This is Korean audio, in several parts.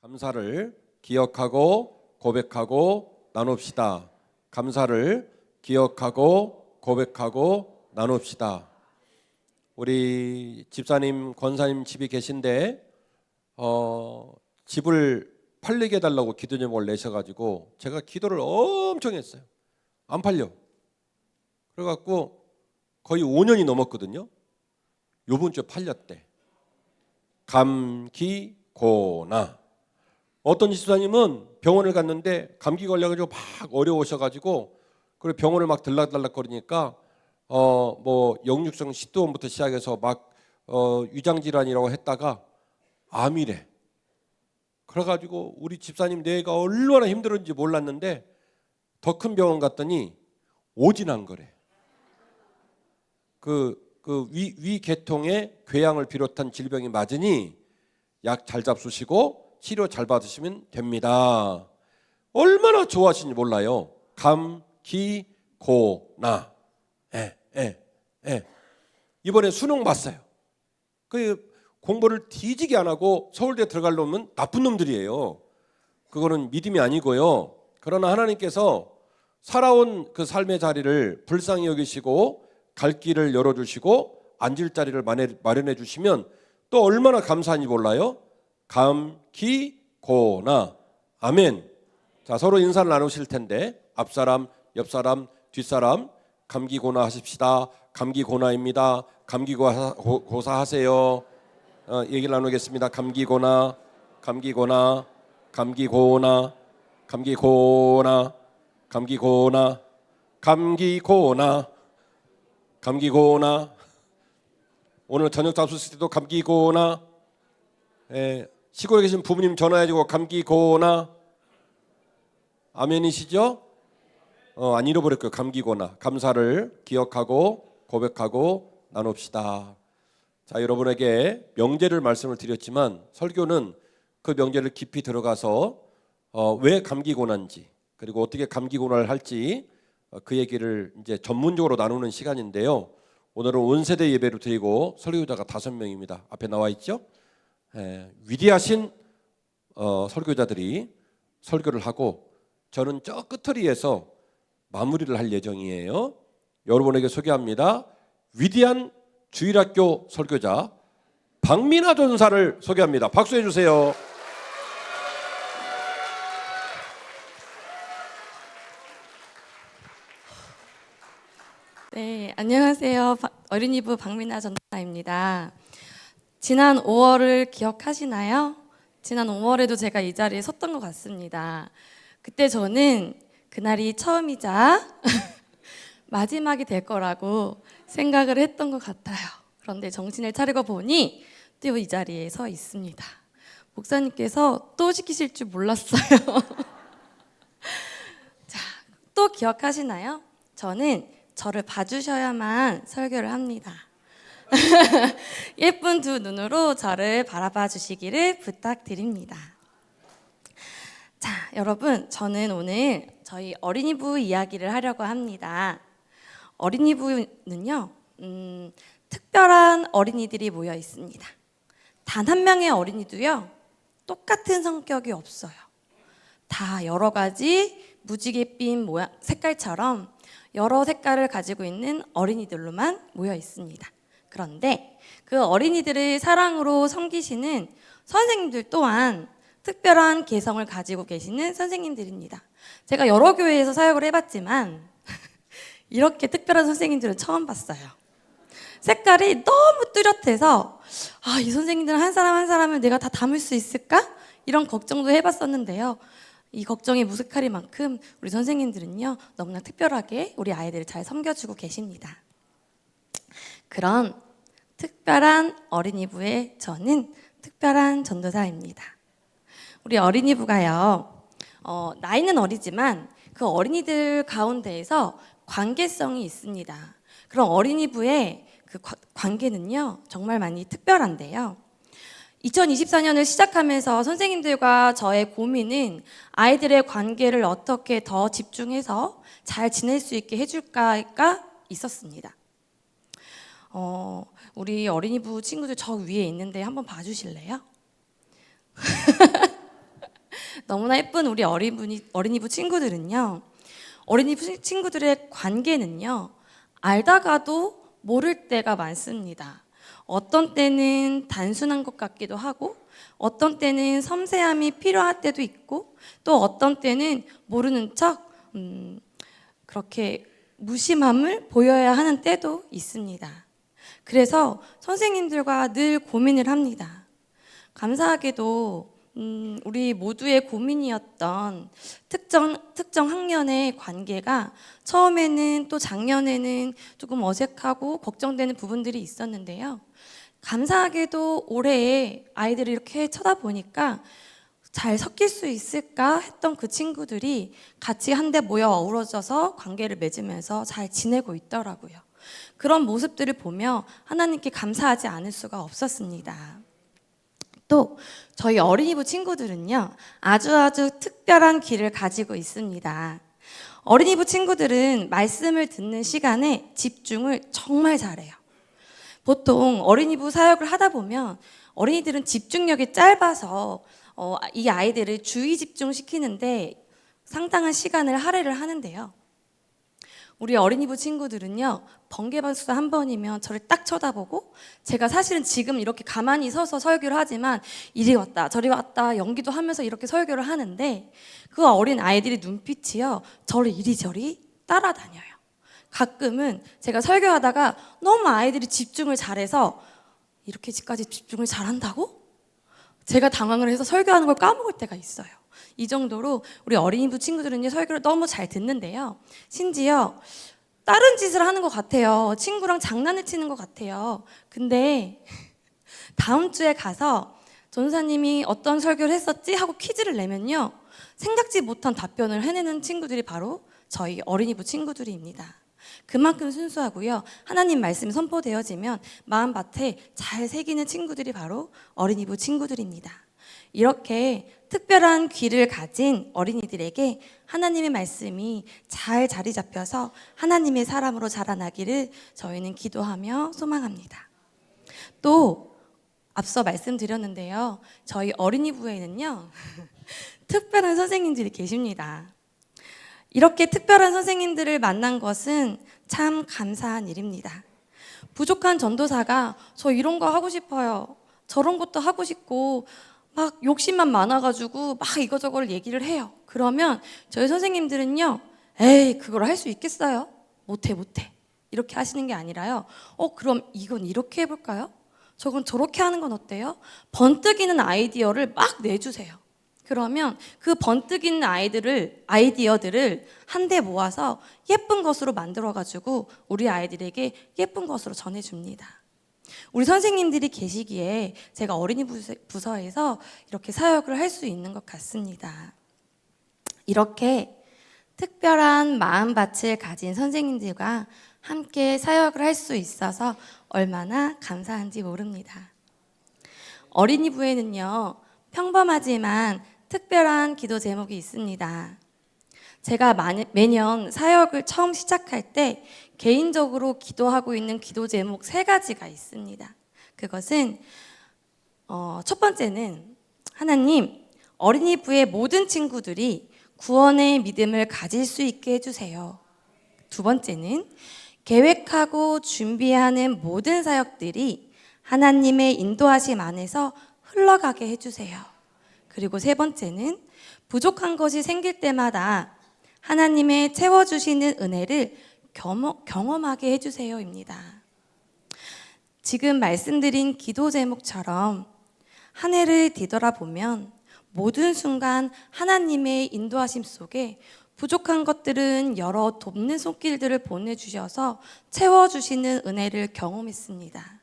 감사를 기억하고 고백하고 나눕시다. 감사를 기억하고 고백하고 나눕시다. 우리 집사님, 권사님 집이 계신데 집을 팔리게 해달라고 기도 제목을 내셔가지고 제가 기도를 엄청 했어요. 안 팔려. 그래갖고 거의 5년이 넘었거든요. 요번 주에 팔렸대. 감기 고나. 어떤 집사님은 병원을 갔는데 감기 걸려가지고 막 어려우셔가지고 그리고 병원을 막 들락달락거리니까 뭐 역류성 식도염부터 시작해서 막 위장 질환이라고 했다가 암이래. 그래가지고 우리 집사님 내가 얼마나 힘들었는지 몰랐는데 더 큰 병원 갔더니 오진한 거래. 위 계통에 궤양을 비롯한 질병이 맞으니 약 잘 잡수시고 치료 잘 받으시면 됩니다. 얼마나 좋아하시는지 몰라요. 감, 기, 고, 나. 이번에 수능 봤어요. 그 공부를 뒤지게 안 하고 서울대 들어갈 놈은 나쁜 놈들이에요. 그거는 믿음이 아니고요. 그러나 하나님께서 살아온 그 삶의 자리를 불쌍히 여기시고 갈 길을 열어주시고 앉을 자리를 마련해 주시면 또 얼마나 감사한지 몰라요. 감, 기, 고, 나. 아멘. 자, 서로 인사를 나누실 텐데 앞사람, 옆사람, 뒷사람 감기고나 하십시다. 감기고나입니다. 감기고사 하세요. 얘기를 나누겠습니다. 감기고나, 감기고나, 감기고나, 감기고나, 감기고나, 감기고나, 감기고나. 오늘 저녁 잡수실 때도 감기고나. 시골에 계신 부모님 전화해주고 감기고나. 아멘이시죠? 안 잃어버릴 거예요. 감기고나. 감사를 기억하고 고백하고 나눕시다. 자, 여러분에게 명제를 말씀을 드렸지만 설교는 그 명제를 깊이 들어가서 왜 감기고난지 그리고 어떻게 감기고난을 할지 그 얘기를 이제 전문적으로 나누는 시간인데요. 오늘은 온세대 예배를 드리고 설교자가 5명입니다. 앞에 나와 있죠? 위대하신 설교자들이 설교를 하고 저는 저 끝터리에서 마무리를 할 예정이에요. 여러분에게 소개합니다. 위대한 주일학교 설교자 박민아 전사를 소개합니다. 박수해 주세요. 네, 안녕하세요. 어린이부 박민아 전사입니다. 지난 5월을 기억하시나요? 지난 5월에도 제가 이 자리에 섰던 것 같습니다. 그때 저는 그날이 처음이자 마지막이 될 거라고 생각을 했던 것 같아요. 그런데 정신을 차리고 보니 또 이 자리에 서 있습니다. 목사님께서 또 시키실 줄 몰랐어요. 자, 또 기억하시나요? 저는 저를 봐주셔야만 설교를 합니다. 예쁜 두 눈으로 저를 바라봐 주시기를 부탁드립니다. 자, 여러분, 저는 오늘 저희 어린이부 이야기를 하려고 합니다. 어린이부는요, 특별한 어린이들이 모여 있습니다. 단 한 명의 어린이도요, 똑같은 성격이 없어요. 다 여러 가지 무지갯빛 모양, 색깔처럼 여러 색깔을 가지고 있는 어린이들로만 모여 있습니다. 그런데 그 어린이들을 사랑으로 섬기시는 선생님들 또한 특별한 개성을 가지고 계시는 선생님들입니다. 제가 여러 교회에서 사역을 해봤지만 이렇게 특별한 선생님들은 처음 봤어요. 색깔이 너무 뚜렷해서 이 선생님들 한 사람 한 사람을 내가 다 담을 수 있을까? 이런 걱정도 해봤었는데요. 이 걱정이 무색하리만큼 우리 선생님들은요 너무나 특별하게 우리 아이들을 잘 섬겨주고 계십니다. 그런 특별한 어린이부의 저는 특별한 전도사입니다. 우리 어린이부가요 나이는 어리지만 그 어린이들 가운데에서 관계성이 있습니다. 그런 어린이부의 그 관계는요 정말 많이 특별한데요. 2024년을 시작하면서 선생님들과 저의 고민은 아이들의 관계를 어떻게 더 집중해서 잘 지낼 수 있게 해줄까가 있었습니다. 우리 어린이부 친구들 저 위에 있는데 한번 봐주실래요? 너무나 예쁜 우리 어린이부 친구들은요. 어린이부 친구들의 관계는요. 알다가도 모를 때가 많습니다. 어떤 때는 단순한 것 같기도 하고 어떤 때는 섬세함이 필요할 때도 있고 또 어떤 때는 모르는 척 그렇게 무심함을 보여야 하는 때도 있습니다. 그래서 선생님들과 늘 고민을 합니다. 감사하게도 우리 모두의 고민이었던 특정 학년의 관계가 처음에는 또 작년에는 조금 어색하고 걱정되는 부분들이 있었는데요. 감사하게도 올해 아이들을 이렇게 쳐다보니까 잘 섞일 수 있을까 했던 그 친구들이 같이 한데 모여 어우러져서 관계를 맺으면서 잘 지내고 있더라고요. 그런 모습들을 보며 하나님께 감사하지 않을 수가 없었습니다. 또 저희 어린이부 친구들은요, 아주 특별한 길을 가지고 있습니다. 어린이부 친구들은 말씀을 듣는 시간에 집중을 정말 잘해요. 보통 어린이부 사역을 하다 보면 어린이들은 집중력이 짧아서 이 아이들을 주의 집중시키는데 상당한 시간을 할애를 하는데요. 우리 어린이부 친구들은요, 번개반수다 한 번이면 저를 딱 쳐다보고 제가 사실은 지금 이렇게 가만히 서서 설교를 하지만 이리 왔다 저리 왔다 연기도 하면서 이렇게 설교를 하는데 그 어린 아이들의 눈빛이요, 저를 이리저리 따라다녀요. 가끔은 제가 설교하다가 너무 아이들이 집중을 잘해서 이렇게까지 집중을 잘한다고? 제가 당황을 해서 설교하는 걸 까먹을 때가 있어요. 이 정도로 우리 어린이부 친구들은 설교를 너무 잘 듣는데요. 심지어 다른 짓을 하는 것 같아요. 친구랑 장난을 치는 것 같아요. 근데 다음 주에 가서 전사님이 어떤 설교를 했었지? 하고 퀴즈를 내면요. 생각지 못한 답변을 해내는 친구들이 바로 저희 어린이부 친구들입니다. 그만큼 순수하고요. 하나님 말씀이 선포되어지면 마음밭에 잘 새기는 친구들이 바로 어린이부 친구들입니다. 이렇게 특별한 귀를 가진 어린이들에게 하나님의 말씀이 잘 자리 잡혀서 하나님의 사람으로 자라나기를 저희는 기도하며 소망합니다. 또 앞서 말씀드렸는데요. 저희 어린이부에는요. 특별한 선생님들이 계십니다. 이렇게 특별한 선생님들을 만난 것은 참 감사한 일입니다. 부족한 전도사가 저 이런 거 하고 싶어요. 저런 것도 하고 싶고 막 욕심만 많아가지고 막 이거저거를 얘기를 해요. 그러면 저희 선생님들은요, 에이 그걸 할 수 있겠어요? 못해 이렇게 하시는 게 아니라요. 그럼 이건 이렇게 해볼까요? 저건 저렇게 하는 건 어때요? 번뜩이는 아이디어를 막 내주세요. 그러면 그 번뜩이는 아이디어들을 한데 모아서 예쁜 것으로 만들어가지고 우리 아이들에게 예쁜 것으로 전해줍니다. 우리 선생님들이 계시기에 제가 어린이 부서에서 이렇게 사역을 할 수 있는 것 같습니다. 이렇게 특별한 마음밭을 가진 선생님들과 함께 사역을 할 수 있어서 얼마나 감사한지 모릅니다. 어린이부에는요, 평범하지만 특별한 기도 제목이 있습니다. 제가 매년 사역을 처음 시작할 때 개인적으로 기도하고 있는 기도 제목 3가지가 있습니다. 그것은 첫 번째는 하나님, 어린이부의 모든 친구들이 구원의 믿음을 가질 수 있게 해주세요. 두 번째는 계획하고 준비하는 모든 사역들이 하나님의 인도하심 안에서 흘러가게 해주세요. 그리고 세 번째는 부족한 것이 생길 때마다 하나님의 채워주시는 은혜를 경험하게 해주세요입니다. 지금 말씀드린 기도 제목처럼 한 해를 뒤돌아보면 모든 순간 하나님의 인도하심 속에 부족한 것들은 여러 돕는 손길들을 보내주셔서 채워주시는 은혜를 경험했습니다.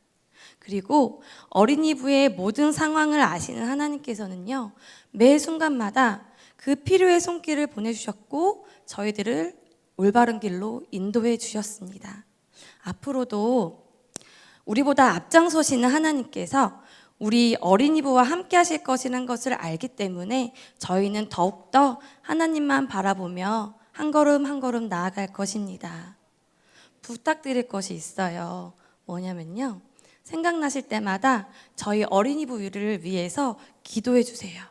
그리고 어린이부의 모든 상황을 아시는 하나님께서는요, 매 순간마다 그 필요의 손길을 보내주셨고 저희들을 올바른 길로 인도해 주셨습니다. 앞으로도 우리보다 앞장서시는 하나님께서 우리 어린이부와 함께 하실 것이라는 것을 알기 때문에 저희는 더욱더 하나님만 바라보며 한 걸음 한 걸음 나아갈 것입니다. 부탁드릴 것이 있어요. 뭐냐면요, 생각나실 때마다 저희 어린이부를 위해서 기도해 주세요.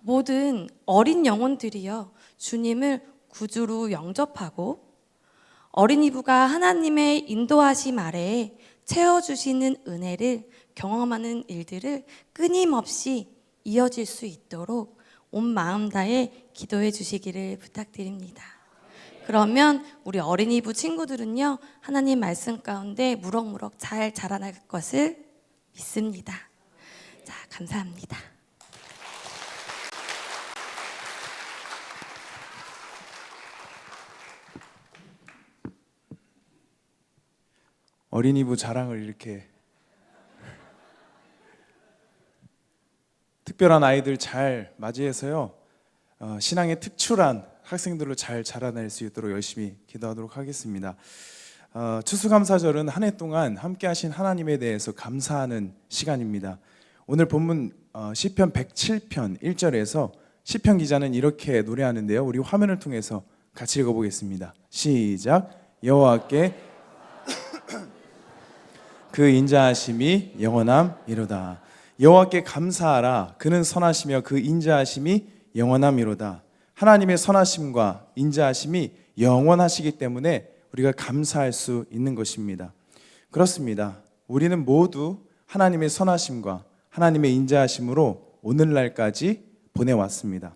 모든 어린 영혼들이요 주님을 구주로 영접하고 어린이부가 하나님의 인도하심 아래에 채워주시는 은혜를 경험하는 일들을 끊임없이 이어질 수 있도록 온 마음 다해 기도해 주시기를 부탁드립니다. 그러면 우리 어린이부 친구들은요 하나님 말씀 가운데 무럭무럭 잘 자라날 것을 믿습니다. 자, 감사합니다. 어린이부 자랑을 이렇게 특별한 아이들 잘 맞이해서요 신앙의 특출한 학생들로 잘 자라날 수 있도록 열심히 기도하도록 하겠습니다. 추수감사절은 한 해 동안 함께하신 하나님에 대해서 감사하는 시간입니다. 오늘 본문 시편 107편 1절에서 시편 기자는 이렇게 노래하는데요, 우리 화면을 통해서 같이 읽어보겠습니다. 시작. 여호와께 그 인자하심이 영원함이로다. 여호와께 감사하라. 그는 선하시며 그 인자하심이 영원함이로다. 하나님의 선하심과 인자하심이 영원하시기 때문에 우리가 감사할 수 있는 것입니다. 그렇습니다. 우리는 모두 하나님의 선하심과 하나님의 인자하심으로 오늘날까지 보내왔습니다.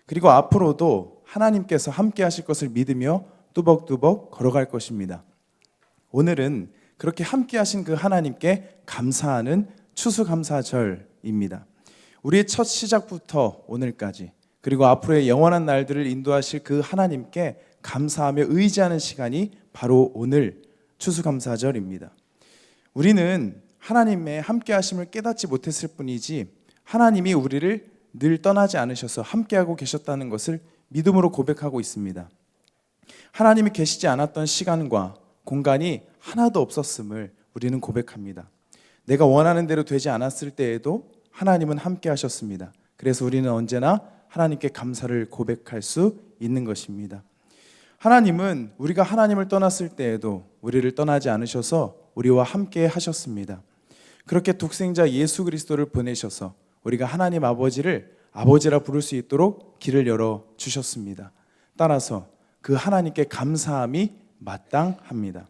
그리고 앞으로도 하나님께서 함께 하실 것을 믿으며 뚜벅뚜벅 걸어갈 것입니다. 오늘은 그렇게 함께 하신 그 하나님께 감사하는 추수감사절입니다. 우리의 첫 시작부터 오늘까지 그리고 앞으로의 영원한 날들을 인도하실 그 하나님께 감사하며 의지하는 시간이 바로 오늘 추수감사절입니다. 우리는 하나님의 함께 하심을 깨닫지 못했을 뿐이지 하나님이 우리를 늘 떠나지 않으셔서 함께하고 계셨다는 것을 믿음으로 고백하고 있습니다. 하나님이 계시지 않았던 시간과 공간이 하나도 없었음을 우리는 고백합니다. 내가 원하는 대로 되지 않았을 때에도 하나님은 함께 하셨습니다. 그래서 우리는 언제나 하나님께 감사를 고백할 수 있는 것입니다. 하나님은 우리가 하나님을 떠났을 때에도 우리를 떠나지 않으셔서 우리와 함께 하셨습니다. 그렇게 독생자 예수 그리스도를 보내셔서 우리가 하나님 아버지를 아버지라 부를 수 있도록 길을 열어 주셨습니다. 따라서 그 하나님께 감사함이 마땅합니다.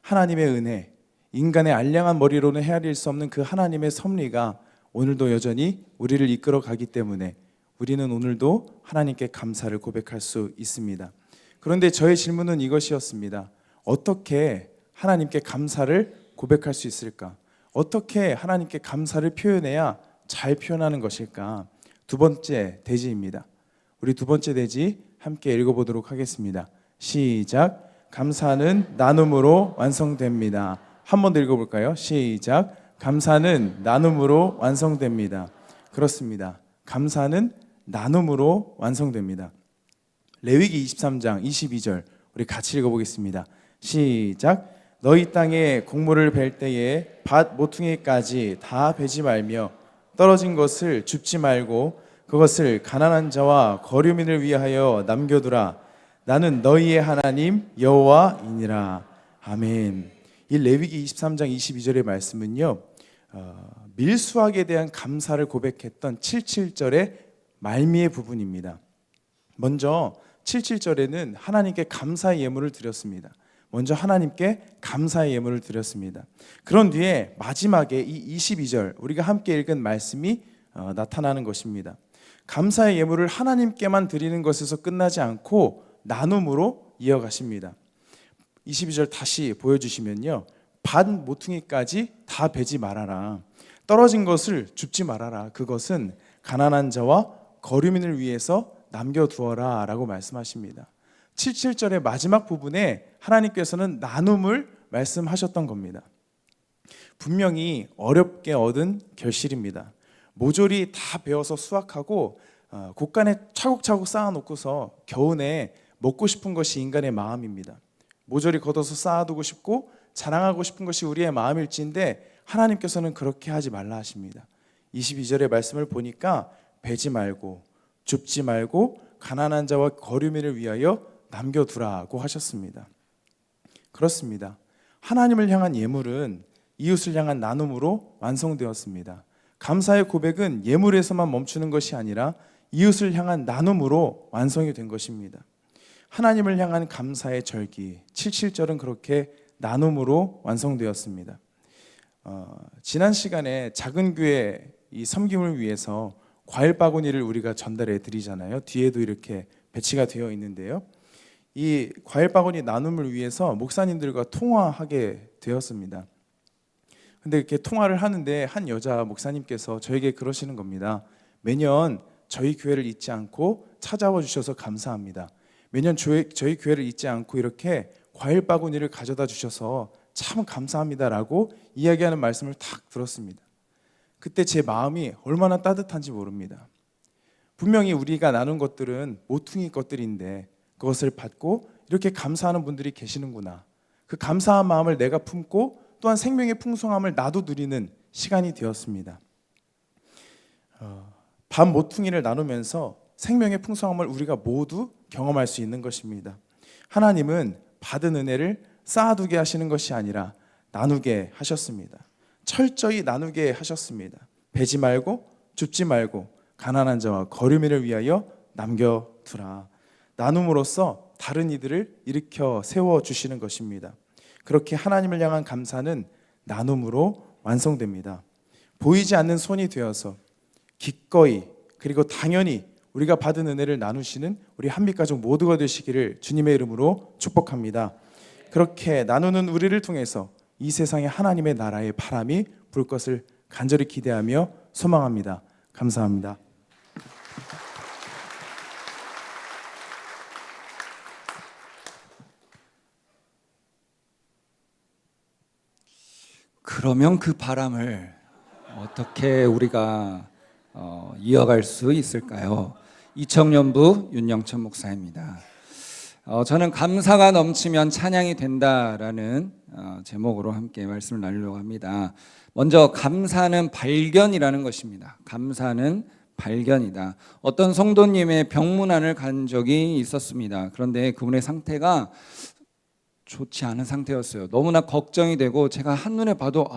하나님의 은혜, 인간의 알량한 머리로는 헤아릴 수 없는 그 하나님의 섭리가 오늘도 여전히 우리를 이끌어 가기 때문에 우리는 오늘도 하나님께 감사를 고백할 수 있습니다. 그런데 저의 질문은 이것이었습니다. 어떻게 하나님께 감사를 고백할 수 있을까? 어떻게 하나님께 감사를 표현해야 잘 표현하는 것일까? 두 번째 대지입니다. 우리 두 번째 대지 함께 읽어보도록 하겠습니다. 시작. 감사는 나눔으로 완성됩니다. 한 번 더 읽어볼까요? 시작. 감사는 나눔으로 완성됩니다. 그렇습니다. 감사는 나눔으로 완성됩니다. 레위기 23장 22절 우리 같이 읽어보겠습니다. 시작. 너희 땅에 곡물을 벨 때에 밭 모퉁이까지 다 베지 말며 떨어진 것을 줍지 말고 그것을 가난한 자와 거류민을 위하여 남겨두라. 나는 너희의 하나님 여호와이니라. 아멘. 이 레위기 23장 22절의 말씀은요, 밀수학에 대한 감사를 고백했던 77절의 말미의 부분입니다. 먼저 77절에는 하나님께 감사의 예물을 드렸습니다. 먼저 하나님께 감사의 예물을 드렸습니다. 그런 뒤에 마지막에 이 22절 우리가 함께 읽은 말씀이 나타나는 것입니다. 감사의 예물을 하나님께만 드리는 것에서 끝나지 않고 나눔으로 이어가십니다. 22절 다시 보여주시면요, 밭 모퉁이까지 다 베지 말아라. 떨어진 것을 줍지 말아라. 그것은 가난한 자와 거류민을 위해서 남겨두어라 라고 말씀하십니다. 77절의 마지막 부분에 하나님께서는 나눔을 말씀하셨던 겁니다. 분명히 어렵게 얻은 결실입니다. 모조리 다 베어서 수확하고 곳간에 차곡차곡 쌓아놓고서 겨우내 먹고 싶은 것이 인간의 마음입니다. 모조리 걷어서 쌓아두고 싶고 자랑하고 싶은 것이 우리의 마음일지인데 하나님께서는 그렇게 하지 말라 하십니다. 22절의 말씀을 보니까 베지 말고 줍지 말고 가난한 자와 거류민을 위하여 남겨두라고 하셨습니다. 그렇습니다. 하나님을 향한 예물은 이웃을 향한 나눔으로 완성되었습니다. 감사의 고백은 예물에서만 멈추는 것이 아니라 이웃을 향한 나눔으로 완성이 된 것입니다. 하나님을 향한 감사의 절기 77절은 그렇게 나눔으로 완성되었습니다. 지난 시간에 작은 교회 이 섬김을 위해서 과일 바구니를 우리가 전달해 드리잖아요. 뒤에도 이렇게 배치가 되어 있는데요. 이 과일 바구니 나눔을 위해서 목사님들과 통화하게 되었습니다. 근데 이렇게 통화를 하는데 한 여자 목사님께서 저에게 그러시는 겁니다. 매년 저희 교회를 잊지 않고 찾아와 주셔서 감사합니다. 매년 저희 교회를 잊지 않고 이렇게 과일 바구니를 가져다 주셔서 참 감사합니다라고 이야기하는 말씀을 탁 들었습니다. 그때 제 마음이 얼마나 따뜻한지 모릅니다. 분명히 우리가 나눈 것들은 모퉁이 것들인데 그것을 받고 이렇게 감사하는 분들이 계시는구나. 그 감사한 마음을 내가 품고 또한 생명의 풍성함을 나도 누리는 시간이 되었습니다. 밥 모퉁이를 나누면서 생명의 풍성함을 우리가 모두 경험할 수 있는 것입니다. 하나님은 받은 은혜를 쌓아두게 하시는 것이 아니라 나누게 하셨습니다. 철저히 나누게 하셨습니다. 베지 말고 줍지 말고 가난한 자와 거류민을 위하여 남겨두라. 나눔으로써 다른 이들을 일으켜 세워주시는 것입니다. 그렇게 하나님을 향한 감사는 나눔으로 완성됩니다. 보이지 않는 손이 되어서 기꺼이 그리고 당연히 우리가 받은 은혜를 나누시는 우리 한빛가족 모두가 되시기를 주님의 이름으로 축복합니다. 그렇게 나누는 우리를 통해서 이 세상에 하나님의 나라의 바람이 불 것을 간절히 기대하며 소망합니다. 감사합니다. 그러면 그 바람을 어떻게 우리가 이어갈 수 있을까요? 이청년부 윤영천 목사입니다. 저는 감사가 넘치면 찬양이 된다라는 제목으로 함께 말씀을 나누려고 합니다. 먼저 감사는 발견이라는 것입니다. 감사는 발견이다. 어떤 성도님의 병문안을 간 적이 있었습니다. 그런데 그분의 상태가 좋지 않은 상태였어요. 너무나 걱정이 되고 제가 한눈에 봐도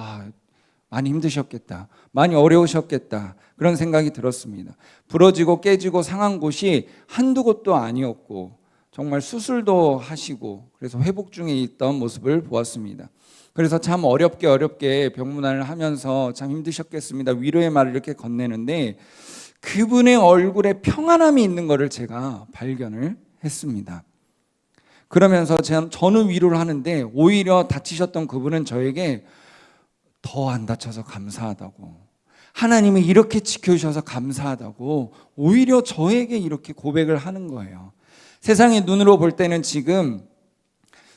많이 힘드셨겠다, 많이 어려우셨겠다 그런 생각이 들었습니다. 부러지고 깨지고 상한 곳이 한두 곳도 아니었고 정말 수술도 하시고 그래서 회복 중에 있던 모습을 보았습니다. 그래서 참 어렵게 병문안을 하면서 참 힘드셨겠습니다. 위로의 말을 이렇게 건네는데 그분의 얼굴에 평안함이 있는 것을 제가 발견을 했습니다. 그러면서 저는 위로를 하는데 오히려 다치셨던 그분은 저에게 더 안 다쳐서 감사하다고, 하나님이 이렇게 지켜주셔서 감사하다고 오히려 저에게 이렇게 고백을 하는 거예요. 세상의 눈으로 볼 때는 지금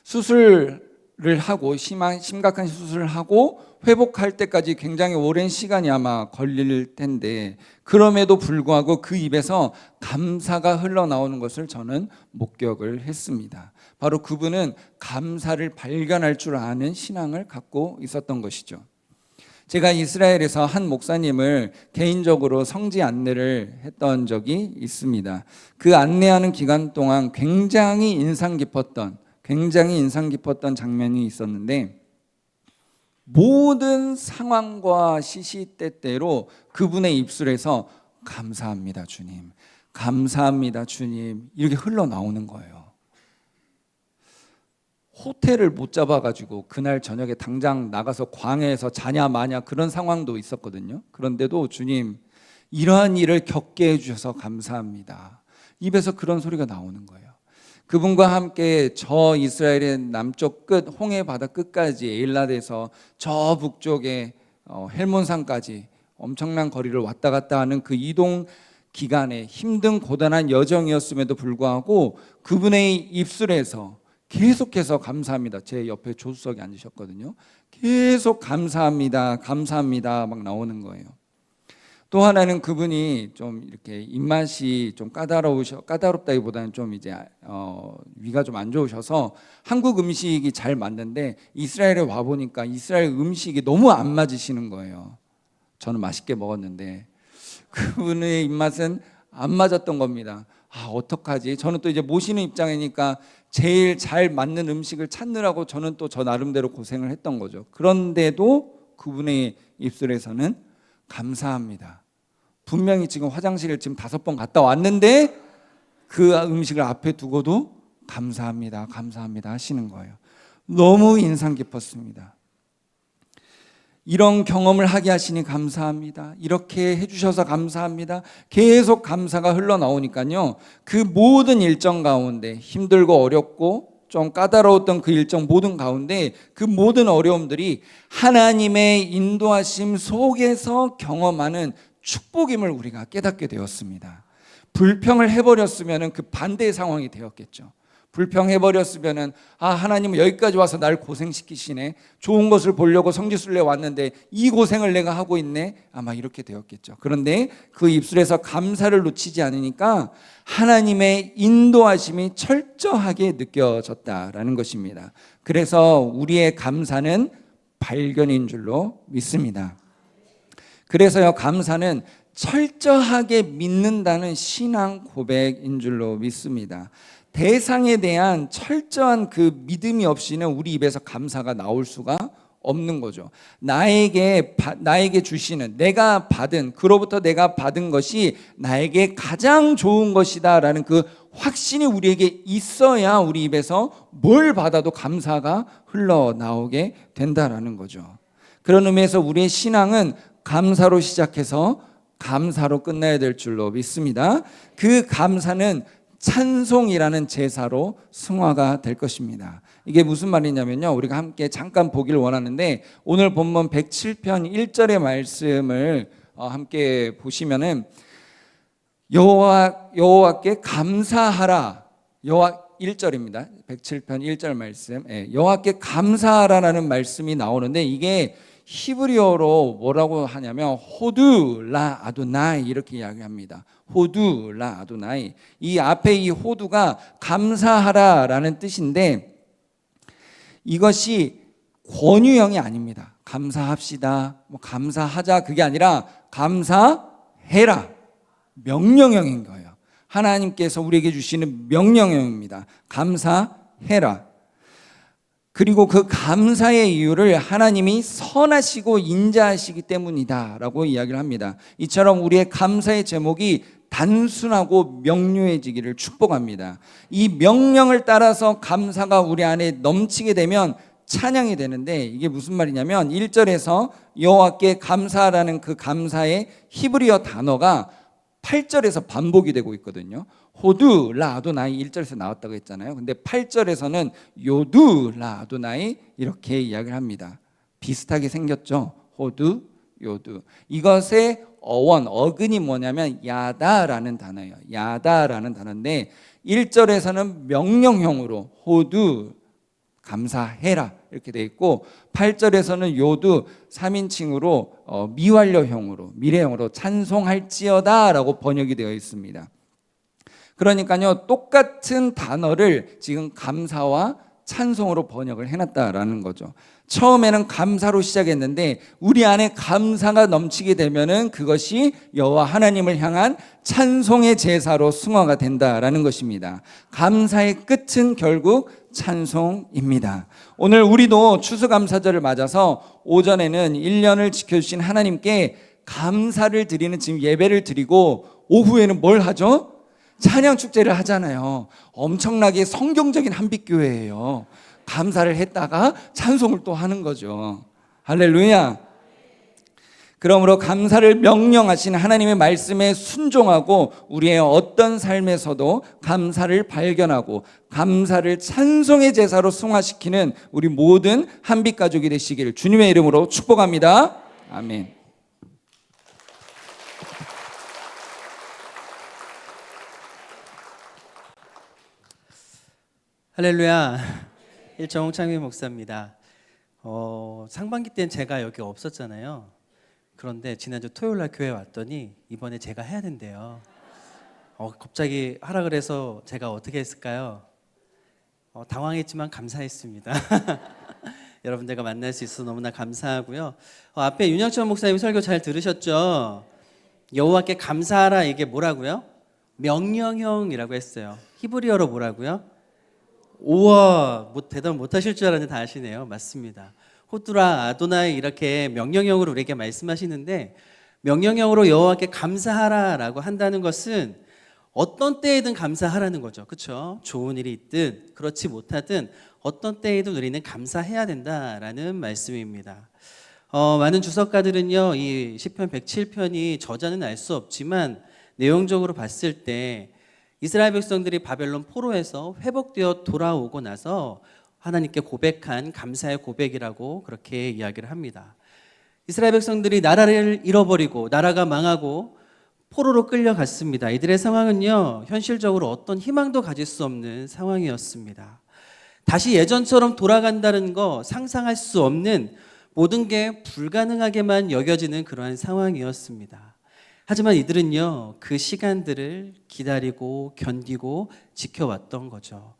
수술을 하고 심각한 수술을 하고 회복할 때까지 굉장히 오랜 시간이 아마 걸릴 텐데 그럼에도 불구하고 그 입에서 감사가 흘러나오는 것을 저는 목격을 했습니다. 바로 그분은 감사를 발견할 줄 아는 신앙을 갖고 있었던 것이죠. 제가 이스라엘에서 한 목사님을 개인적으로 성지 안내를 했던 적이 있습니다. 그 안내하는 기간 동안 굉장히 인상 깊었던 장면이 있었는데 모든 상황과 시시때때로 그분의 입술에서 감사합니다 주님, 감사합니다 주님 이렇게 흘러나오는 거예요. 호텔을 못 잡아가지고 그날 저녁에 당장 나가서 광야에서 자냐 마냐 그런 상황도 있었거든요. 그런데도 주님 이러한 일을 겪게 해주셔서 감사합니다. 입에서 그런 소리가 나오는 거예요. 그분과 함께 저 이스라엘의 남쪽 끝 홍해 바다 끝까지 에일랏에서 저 북쪽에 헬몬산까지 엄청난 거리를 왔다 갔다 하는 그 이동 기간에 힘든 고단한 여정이었음에도 불구하고 그분의 입술에서 계속해서 감사합니다. 제 옆에 조수석에 앉으셨거든요. 계속 감사합니다, 감사합니다 막 나오는 거예요. 또 하나는 그분이 좀 이렇게 입맛이 좀 까다롭다기보다는 좀 이제 위가 좀 안 좋으셔서 한국 음식이 잘 맞는데 이스라엘에 와 보니까 이스라엘 음식이 너무 안 맞으시는 거예요. 저는 맛있게 먹었는데 그분의 입맛은 안 맞았던 겁니다. 어떡하지? 저는 또 이제 모시는 입장이니까 제일 잘 맞는 음식을 찾느라고 저는 또 저 나름대로 고생을 했던 거죠. 그런데도 그분의 입술에서는 감사합니다. 분명히 지금 화장실을 지금 5번 갔다 왔는데 그 음식을 앞에 두고도 감사합니다, 감사합니다 하시는 거예요. 너무 인상 깊었습니다. 이런 경험을 하게 하시니 감사합니다. 이렇게 해주셔서 감사합니다. 계속 감사가 흘러나오니까요. 그 모든 일정 가운데 힘들고 어렵고 좀 까다로웠던 그 일정 모든 가운데 그 모든 어려움들이 하나님의 인도하심 속에서 경험하는 축복임을 우리가 깨닫게 되었습니다. 불평을 해버렸으면 그 반대의 상황이 되었겠죠. 불평해버렸으면 하나님은 여기까지 와서 날 고생시키시네, 좋은 것을 보려고 성지순례 왔는데 이 고생을 내가 하고 있네, 아마 이렇게 되었겠죠. 그런데 그 입술에서 감사를 놓치지 않으니까 하나님의 인도하심이 철저하게 느껴졌다라는 것입니다. 그래서 우리의 감사는 발견인 줄로 믿습니다. 그래서요, 감사는 철저하게 믿는다는 신앙 고백인 줄로 믿습니다. 대상에 대한 철저한 그 믿음이 없이는 우리 입에서 감사가 나올 수가 없는 거죠. 나에게 주시는, 내가 받은, 그로부터 내가 받은 것이 나에게 가장 좋은 것이다라는 그 확신이 우리에게 있어야 우리 입에서 뭘 받아도 감사가 흘러나오게 된다라는 거죠. 그런 의미에서 우리의 신앙은 감사로 시작해서 감사로 끝나야 될 줄로 믿습니다. 그 감사는 찬송이라는 제사로 승화가 될 것입니다. 이게 무슨 말이냐면요, 우리가 함께 잠깐 보기를 원하는데 오늘 본문 107편 1절의 말씀을 함께 보시면은 여호와께 감사하라, 1절입니다. 107편 1절 말씀, 여호와께 감사하라라는 말씀이 나오는데 이게 히브리어로 뭐라고 하냐면 호두 라 아도나이 이렇게 이야기합니다. 호두 라 아도나이. 이 앞에 이 호두가 감사하라라는 뜻인데 이것이 권유형이 아닙니다. 감사합시다, 뭐 감사하자, 그게 아니라 감사해라, 명령형인 거예요. 하나님께서 우리에게 주시는 명령형입니다. 감사해라. 그리고 그 감사의 이유를 하나님이 선하시고 인자하시기 때문이다라고 이야기를 합니다. 이처럼 우리의 감사의 제목이 단순하고 명료해지기를 축복합니다. 이 명령을 따라서 감사가 우리 안에 넘치게 되면 찬양이 되는데 이게 무슨 말이냐면 1절에서 여호와께 감사라는 그 감사의 히브리어 단어가 8절에서 반복이 되고 있거든요. 호두 라 아도나이 1절에서 나왔다고 했잖아요. 근데 8절에서는 요두 라 아도나이 이렇게 이야기를 합니다. 비슷하게 생겼죠. 호두, 요두. 이것의 어근이 뭐냐면 야다라는 단어예요. 야다라는 단어인데 1절에서는 명령형으로 호두 감사해라 이렇게 돼 있고 8절에서는 요두 3인칭으로 미완료형으로 미래형으로 찬송할지어다라고 번역이 되어 있습니다. 그러니까요, 똑같은 단어를 지금 감사와 찬송으로 번역을 해놨다라는 거죠. 처음에는 감사로 시작했는데 우리 안에 감사가 넘치게 되면은 그것이 여호와 하나님을 향한 찬송의 제사로 승화가 된다라는 것입니다. 감사의 끝은 결국 찬송입니다. 오늘 우리도 추수감사절을 맞아서 오전에는 1년을 지켜주신 하나님께 감사를 드리는 지금 예배를 드리고 오후에는 뭘 하죠? 찬양 축제를 하잖아요. 엄청나게 성경적인 한빛교회예요. 감사를 했다가 찬송을 또 하는 거죠. 할렐루야. 그러므로 감사를 명령하신 하나님의 말씀에 순종하고 우리의 어떤 삶에서도 감사를 발견하고 감사를 찬송의 제사로 승화시키는 우리 모든 한빛 가족이 되시기를 주님의 이름으로 축복합니다. 아멘. 할렐루야. 일정홍창미 목사입니다. 상반기 때는 제가 여기 없었잖아요. 그런데 지난주 토요일 날 교회 왔더니 이번에 제가 해야 된대요. 갑자기 하라 그래서 제가 어떻게 했을까요? 당황했지만 감사했습니다. 여러분들과 만날 수 있어서 너무나 감사하고요. 앞에 윤영천 목사님 설교 잘 들으셨죠? 여호와께 감사하라, 이게 뭐라고요? 명령형이라고 했어요. 히브리어로 뭐라고요? 우와, 대답 못하실 줄 알았는데 다 아시네요. 맞습니다. 호두라 아도나이 이렇게 명령형으로 우리에게 말씀하시는데 명령형으로 여호와께 감사하라라고 한다는 것은 어떤 때에든 감사하라는 거죠. 그렇죠? 좋은 일이 있든 그렇지 못하든 어떤 때에도 우리는 감사해야 된다라는 말씀입니다. 많은 주석가들은요, 이 시편 107편이 저자는 알 수 없지만 내용적으로 봤을 때 이스라엘 백성들이 바벨론 포로에서 회복되어 돌아오고 나서 하나님께 고백한 감사의 고백이라고 그렇게 이야기를 합니다. 이스라엘 백성들이 나라를 잃어버리고 나라가 망하고 포로로 끌려갔습니다. 이들의 상황은요, 현실적으로 어떤 희망도 가질 수 없는 상황이었습니다. 다시 예전처럼 돌아간다는 거 상상할 수 없는, 모든 게 불가능하게만 여겨지는 그러한 상황이었습니다. 하지만 이들은요, 그 시간들을 기다리고 견디고 지켜왔던 거죠.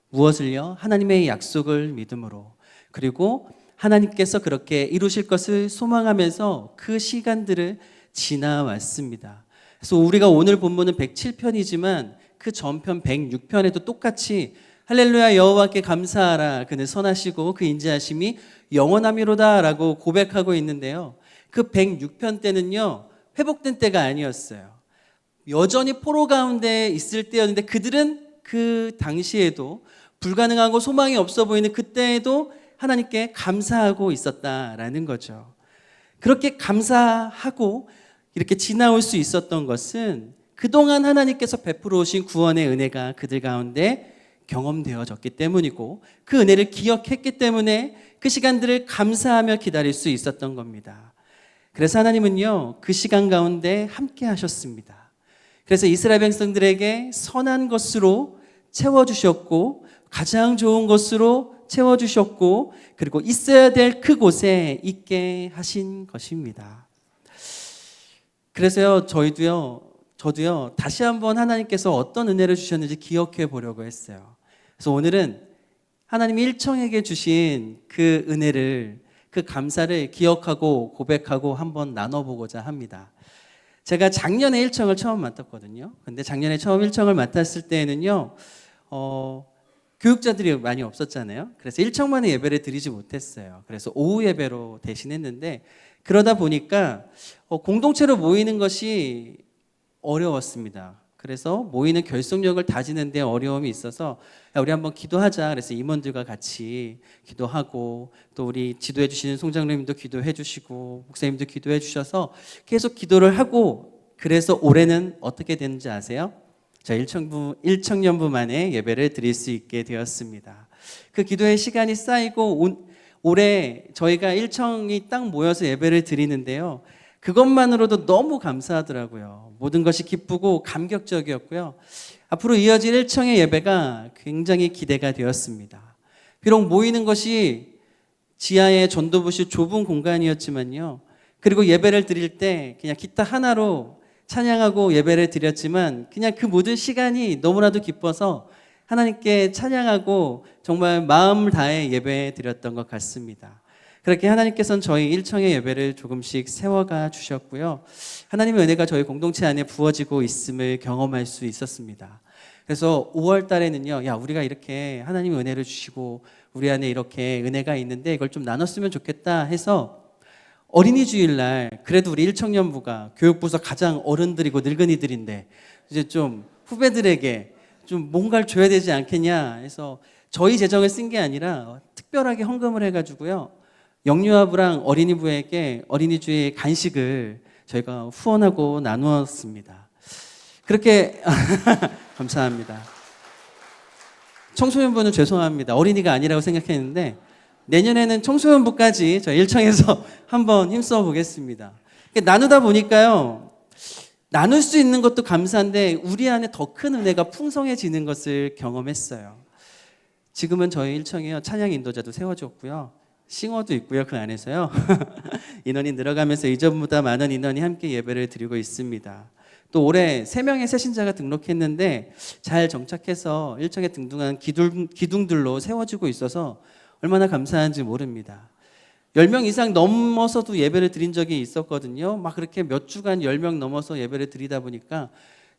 무엇을요? 하나님의 약속을 믿음으로, 그리고 하나님께서 그렇게 이루실 것을 소망하면서 그 시간들을 지나왔습니다. 그래서 우리가 오늘 본문은 107편이지만 그 전편 106편에도 똑같이 할렐루야 여호와께 감사하라, 그는 선하시고 그 인자하심이 영원함이로다 라고 고백하고 있는데요, 그 106편 때는요 회복된 때가 아니었어요. 여전히 포로 가운데 있을 때였는데 그들은 그 당시에도 불가능하고 소망이 없어 보이는 그때에도 하나님께 감사하고 있었다라는 거죠. 그렇게 감사하고 이렇게 지나올 수 있었던 것은 그동안 하나님께서 베풀어 오신 구원의 은혜가 그들 가운데 경험되어졌기 때문이고, 그 은혜를 기억했기 때문에 그 시간들을 감사하며 기다릴 수 있었던 겁니다. 그래서 하나님은요, 그 시간 가운데 함께 하셨습니다. 그래서 이스라엘 백성들에게 선한 것으로 채워주셨고, 가장 좋은 것으로 채워주셨고, 그리고 있어야 될 그곳에 있게 하신 것입니다. 그래서요, 저도요, 다시 한번 하나님께서 어떤 은혜를 주셨는지 기억해 보려고 했어요. 그래서 오늘은 하나님이 일청에게 주신 그 은혜를, 그 감사를 기억하고 고백하고 한번 나눠보고자 합니다. 제가 작년에 일청을 처음 맡았거든요. 근데 작년에 처음 일청을 맡았을 때에는요, 교육자들이 많이 없었잖아요. 그래서 일청만의 예배를 드리지 못했어요. 그래서 오후 예배로 대신했는데, 그러다 보니까 공동체로 모이는 것이 어려웠습니다. 그래서 모이는 결속력을 다지는 데 어려움이 있어서, 야, 우리 한번 기도하자. 그래서 임원들과 같이 기도하고, 또 우리 지도해 주시는 송장로님도 기도해 주시고 목사님도 기도해 주셔서 계속 기도를 하고, 그래서 올해는 어떻게 됐는지 아세요? 자, 일청년부 만에 예배를 드릴 수 있게 되었습니다. 그 기도의 시간이 쌓이고 올해 저희가 일청이 딱 모여서 예배를 드리는데요, 그것만으로도 너무 감사하더라고요. 모든 것이 기쁘고 감격적이었고요. 앞으로 이어질 일청의 예배가 굉장히 기대가 되었습니다. 비록 모이는 것이 지하의 전도부실 좁은 공간이었지만요, 그리고 예배를 드릴 때 그냥 기타 하나로 찬양하고 예배를 드렸지만 그냥 그 모든 시간이 너무나도 기뻐서 하나님께 찬양하고 정말 마음을 다해 예배 드렸던 것 같습니다. 그렇게 하나님께서는 저희 일청의 예배를 조금씩 세워가 주셨고요, 하나님의 은혜가 저희 공동체 안에 부어지고 있음을 경험할 수 있었습니다. 그래서 5월 달에는요, 야, 우리가 이렇게 하나님의 은혜를 주시고 우리 안에 이렇게 은혜가 있는데 이걸 좀 나눴으면 좋겠다 해서 어린이 주일날, 그래도 우리 일청년부가 교육부서 가장 어른들이고 늙은이들인데 이제 좀 후배들에게 좀 뭔가를 줘야 되지 않겠냐 해서 저희 재정을 쓴 게 아니라 특별하게 헌금을 해가지고요, 영유아부랑 어린이부에게 어린이 주일 간식을 저희가 후원하고 나누었습니다. 그렇게 감사합니다. 청소년부는 죄송합니다. 어린이가 아니라고 생각했는데 내년에는 청소년부까지 저희 일청에서 한번 힘써 보겠습니다. 나누다 보니까요, 나눌 수 있는 것도 감사한데 우리 안에 더 큰 은혜가 풍성해지는 것을 경험했어요. 지금은 저희 일청에요, 찬양 인도자도 세워졌고요, 싱어도 있고요, 그 안에서요. 인원이 늘어가면서 이전보다 많은 인원이 함께 예배를 드리고 있습니다. 또 올해 3명의 새신자가 등록했는데 잘 정착해서 일청에 등등한 기둥들로 세워지고 있어서 얼마나 감사한지 모릅니다. 10명 이상 넘어서도 예배를 드린 적이 있었거든요. 막 그렇게 몇 주간 10명 넘어서 예배를 드리다 보니까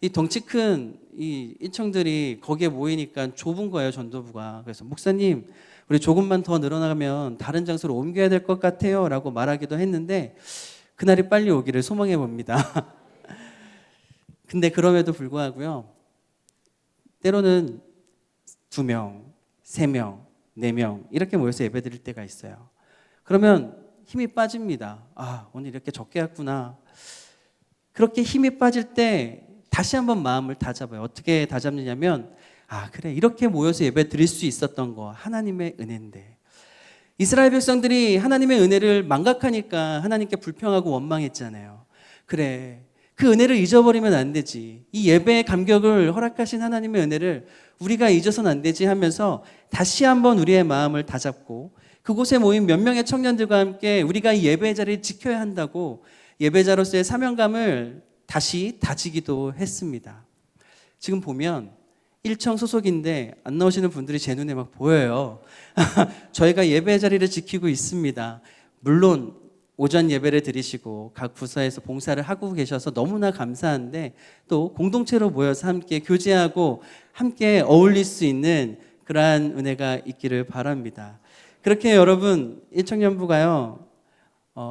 이 덩치 큰 이 일청들이 거기에 모이니까 좁은 거예요, 전도부가. 그래서 목사님, 우리 조금만 더 늘어나면 다른 장소로 옮겨야 될 것 같아요 라고 말하기도 했는데, 그날이 빨리 오기를 소망해 봅니다. 근데 그럼에도 불구하고요. 때로는 2명, 3명, 4명 이렇게 모여서 예배드릴 때가 있어요. 그러면 힘이 빠집니다. 아, 오늘 이렇게 적게 왔구나. 그렇게 힘이 빠질 때 다시 한번 마음을 다잡아요. 어떻게 다잡느냐면 아, 그래. 이렇게 모여서 예배 드릴 수 있었던 거 하나님의 은혜인데. 이스라엘 백성들이 하나님의 은혜를 망각하니까 하나님께 불평하고 원망했잖아요. 그래. 그 은혜를 잊어버리면 안 되지. 이 예배의 감격을 허락하신 하나님의 은혜를 우리가 잊어서는 안 되지 하면서 다시 한번 우리의 마음을 다잡고 그곳에 모인 몇 명의 청년들과 함께 우리가 이 예배의 자리를 지켜야 한다고 예배자로서의 사명감을 다시 다지기도 했습니다. 지금 보면 1청 소속인데 안 나오시는 분들이 제 눈에 막 보여요. 저희가 예배의 자리를 지키고 있습니다. 물론 오전 예배를 드리시고 각 부서에서 봉사를 하고 계셔서 너무나 감사한데 또 공동체로 모여서 함께 교제하고 함께 어울릴 수 있는 그러한 은혜가 있기를 바랍니다. 그렇게 여러분 1청년부가요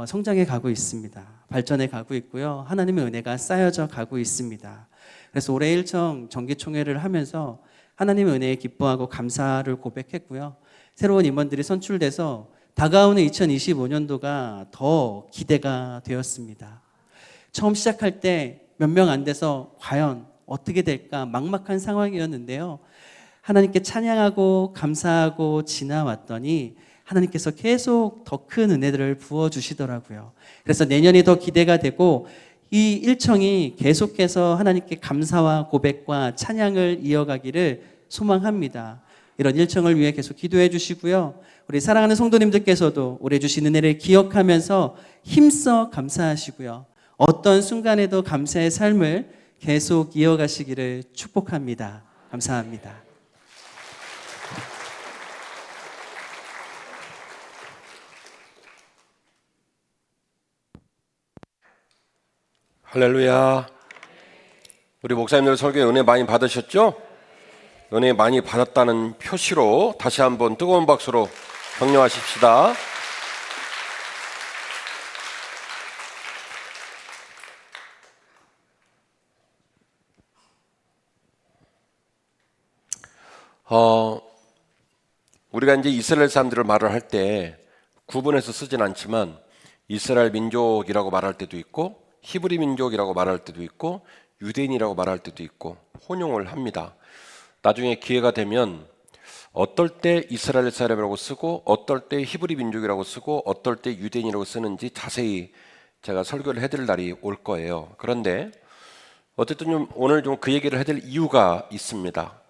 성장해 가고 있습니다. 발전해 가고 있고요. 하나님의 은혜가 쌓여져 가고 있습니다. 그래서 올해 1청 정기총회를 하면서 하나님의 은혜에 기뻐하고 감사를 고백했고요. 새로운 임원들이 선출돼서 다가오는 2025년도가 더 기대가 되었습니다. 처음 시작할 때 몇 명 안 돼서 과연 어떻게 될까 막막한 상황이었는데요. 하나님께 찬양하고 감사하고 지나왔더니 하나님께서 계속 더 큰 은혜들을 부어주시더라고요. 그래서 내년이 더 기대가 되고 이 1청이 계속해서 하나님께 감사와 고백과 찬양을 이어가기를 소망합니다. 이런 1청을 위해 계속 기도해 주시고요. 우리 사랑하는 성도님들께서도 올해 주신 은혜를 기억하면서 힘써 감사하시고요. 어떤 순간에도 감사의 삶을 계속 이어가시기를 축복합니다. 감사합니다. 할렐루야. 우리 목사님들 설교에 은혜 많이 받으셨죠? 은혜 많이 받았다는 표시로 다시 한번 뜨거운 박수로 격려하십시다. 우리가 이제 이스라엘 사람들을 말을 할 때 구분해서 쓰진 않지만 이스라엘 민족이라고 말할 때도 있고 히브리 민족이라고 말할 때도 있고 유대인이라고 말할 때도 있고 혼용을 합니다. 나중에 기회가 되면 어떨 때 이스라엘 사람이라고 쓰고 어떨 때 히브리 민족이라고 쓰고 어떨 때 유대인이라고 쓰는지 자세히 제가 설교를 해드릴 날이 올 거예요. 그런데 어쨌든 오늘 좀 그 얘기를 해드릴 이유가 있습니다.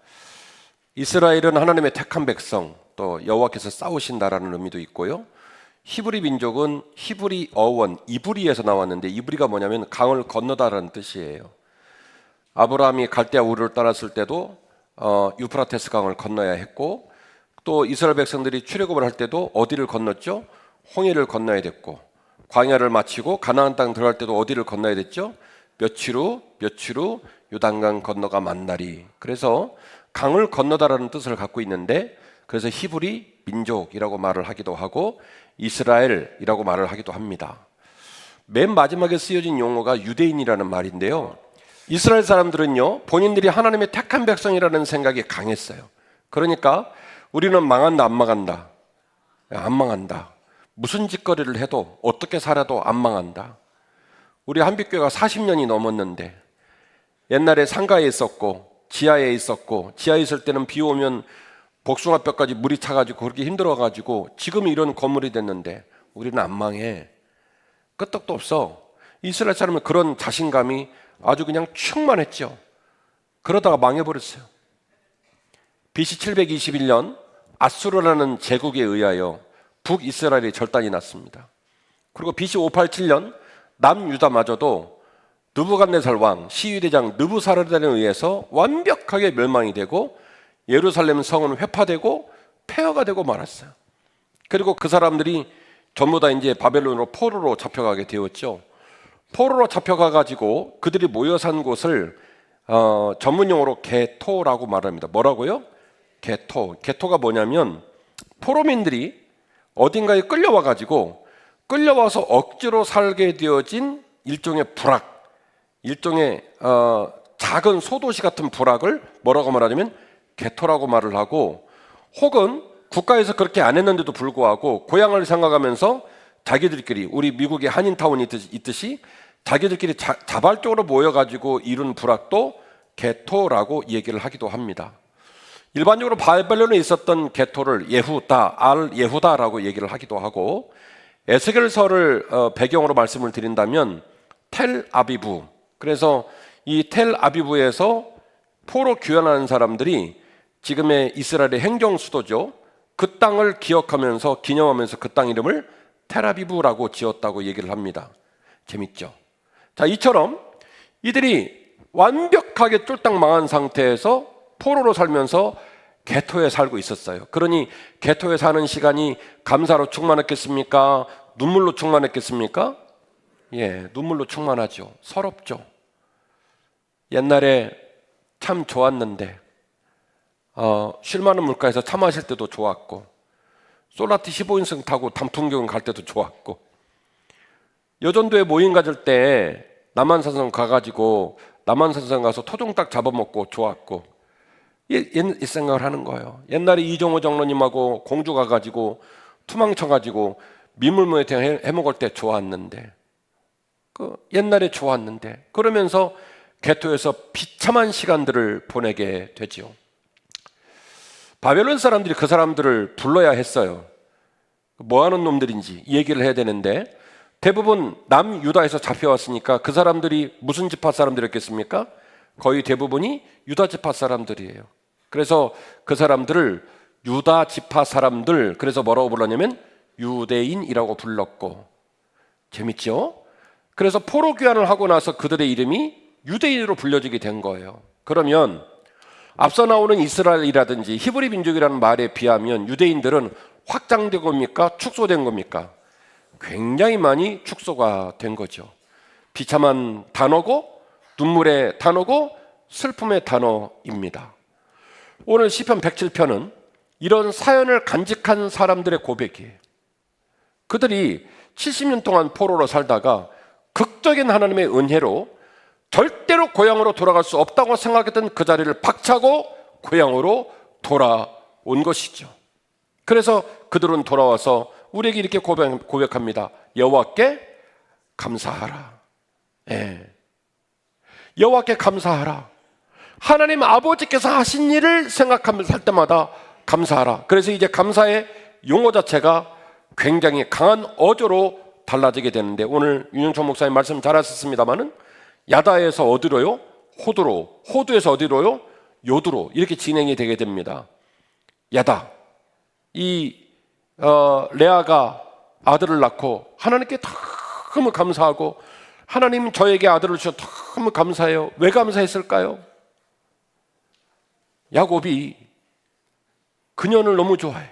이스라엘은 하나님의 택한 백성, 또 여호와께서 싸우신다라는 의미도 있고요. 히브리 민족은 히브리 어원 이브리에서 나왔는데 이브리가 뭐냐면 강을 건너다라는 뜻이에요. 아브라함이 갈대아 우르를 떠났을 때도 유프라테스 강을 건너야 했고 또 이스라엘 백성들이 출애굽을 할 때도 어디를 건넜죠? 홍해를 건너야 됐고 광야를 마치고 가나안 땅 들어갈 때도 어디를 건너야 됐죠? 며칠 후 요단강 건너가 만나리. 그래서 강을 건너다라는 뜻을 갖고 있는데 그래서 히브리 민족이라고 말을 하기도 하고 이스라엘이라고 말을 하기도 합니다. 맨 마지막에 쓰여진 용어가 유대인이라는 말인데요. 이스라엘 사람들은요 본인들이 하나님의 택한 백성이라는 생각이 강했어요. 그러니까 우리는 망한다 안 망한다? 안 망한다. 무슨 짓거리를 해도 어떻게 살아도 안 망한다. 우리 한빛교회가 40년이 넘었는데 옛날에 상가에 있었고 지하에 있었고 지하에 있을 때는 비 오면 복숭아뼈까지 물이 차가지고 그렇게 힘들어가지고 지금 이런 건물이 됐는데 우리는 안 망해. 끄떡도 없어. 이스라엘 사람은 그런 자신감이 아주 그냥 충만했죠. 그러다가 망해버렸어요. BC 721년 아수르라는 제국에 의하여 북이스라엘이 절단이 났습니다. 그리고 BC 587년 남유다마저도 느부갓네살 왕 시위대장 느부사르단에 의해서 완벽하게 멸망이 되고 예루살렘 성은 회파되고 폐허가 되고 말았어요. 그리고 그 사람들이 전부 다 이제 바벨론으로 포로로 잡혀가게 되었죠. 포로로 잡혀가 가지고 그들이 모여 산 곳을 전문용어로 게토라고 말합니다. 뭐라고요? 게토. 게토가 뭐냐면 포로민들이 어딘가에 끌려와 가지고 끌려와서 억지로 살게 되어진 일종의 불악, 일종의 작은 소도시 같은 불악을 뭐라고 말하냐면 게토라고 말을 하고, 혹은 국가에서 그렇게 안 했는데도 불구하고 고향을 생각하면서 자기들끼리, 우리 미국의 한인타운이 있듯이 자기들끼리 자발적으로 모여가지고 이룬 불악도 게토라고 얘기를 하기도 합니다. 일반적으로 바벨론에 있었던 게토를 예후다, 알 예후다라고 얘기를 하기도 하고, 에스겔서를 배경으로 말씀을 드린다면 텔 아비브, 그래서 이 텔 아비브에서 포로 귀환하는 사람들이 지금의 이스라엘의 행정 수도죠. 그 땅을 기억하면서 기념하면서 그 땅 이름을 텔아비브라고 지었다고 얘기를 합니다. 재밌죠? 자, 이처럼 이들이 완벽하게 쫄딱 망한 상태에서 포로로 살면서 게토에 살고 있었어요. 그러니 게토에 사는 시간이 감사로 충만했겠습니까? 눈물로 충만했겠습니까? 예, 눈물로 충만하죠. 서럽죠. 옛날에 참 좋았는데 쉴 만한 물가에서 차 마실 때도 좋았고, 솔라티 15인승 타고 단풍경 갈 때도 좋았고, 여전도에 모임 가질 때 남한산성 가가지고 남한산성 가서 토종닭 잡아먹고 좋았고, 이 생각을 하는 거예요. 옛날에 이종호 장로님하고 공주 가가지고 투망 쳐가지고 민물무예탕 해먹을 때 좋았는데, 그 옛날에 좋았는데, 그러면서 게토에서 비참한 시간들을 보내게 되지요. 바벨론 사람들이 그 사람들을 불러야 했어요. 뭐하는 놈들인지 얘기를 해야 되는데, 대부분 남유다에서 잡혀왔으니까 그 사람들이 무슨 지파 사람들이었겠습니까? 거의 대부분이 유다 지파 사람들이에요. 그래서 그 사람들을 유다 지파 사람들, 그래서 뭐라고 불렀냐면 유대인이라고 불렀고, 재밌죠? 그래서 포로 귀환을 하고 나서 그들의 이름이 유대인으로 불려지게 된 거예요. 그러면 앞서 나오는 이스라엘이라든지 히브리 민족이라는 말에 비하면 유대인들은 확장된 겁니까? 축소된 겁니까? 굉장히 많이 축소가 된 거죠. 비참한 단어고, 눈물의 단어고, 슬픔의 단어입니다. 오늘 시편 107편은 이런 사연을 간직한 사람들의 고백이에요. 그들이 70년 동안 포로로 살다가 극적인 하나님의 은혜로 절대로 고향으로 돌아갈 수 없다고 생각했던 그 자리를 박차고 고향으로 돌아온 것이죠. 그래서 그들은 돌아와서 우리에게 이렇게 고백합니다. 여호와께 감사하라. 예. 여호와께 감사하라. 하나님 아버지께서 하신 일을 생각하면서 살 때마다 감사하라. 그래서 이제 감사의 용어 자체가 굉장히 강한 어조로 달라지게 되는데, 오늘 윤영천 목사님 말씀 잘하셨습니다마는 야다에서 어디로요? 호두로, 호두에서 어디로요? 요두로, 이렇게 진행이 되게 됩니다. 야다, 이 레아가 아들을 낳고 하나님께 너무 감사하고, 하나님 저에게 아들을 주셔서 너무 감사해요. 왜 감사했을까요? 야곱이 그녀를 너무 좋아해,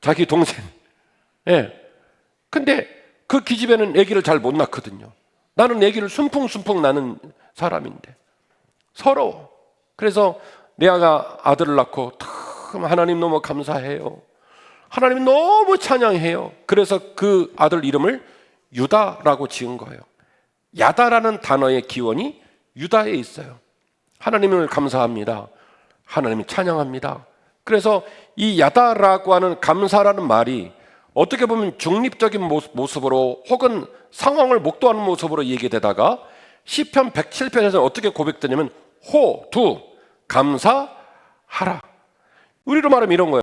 자기 동생. 예. 근데 그 기집애는 아기를 잘 못 낳거든요. 나는 아기를 순풍순풍 낳는 사람인데 서러워. 그래서 레아가 아들을 낳고 하나님 너무 감사해요, 하나님 너무 찬양해요. 그래서 그 아들 이름을 유다라고 지은 거예요. 야다라는 단어의 기원이 유다에 있어요. 하나님을 감사합니다, 하나님을 찬양합니다. 그래서 이 야다라고 하는 감사라는 말이 어떻게 보면 중립적인 모습으로 혹은 상황을 목도하는 모습으로 얘기되다가 시편 107편에서 어떻게 고백되냐면 호두, 감사하라. 우리로 말하면 이런 거예요.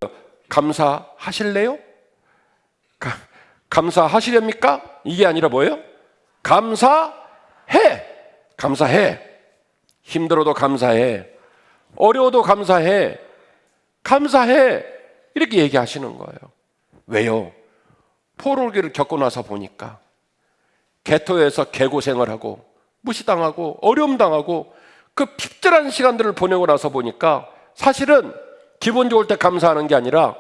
감사하실래요? 감사하시렵니까? 이게 아니라 뭐예요? 감사해. 감사해. 힘들어도 감사해, 어려워도 감사해, 감사해, 이렇게 얘기하시는 거예요. 왜요? 포로기를 겪고 나서 보니까 게토에서 개고생을 하고 무시당하고 어려움 당하고 그 핍절한 시간들을 보내고 나서 보니까 사실은 기분 좋을 때 감사하는 게 아니라,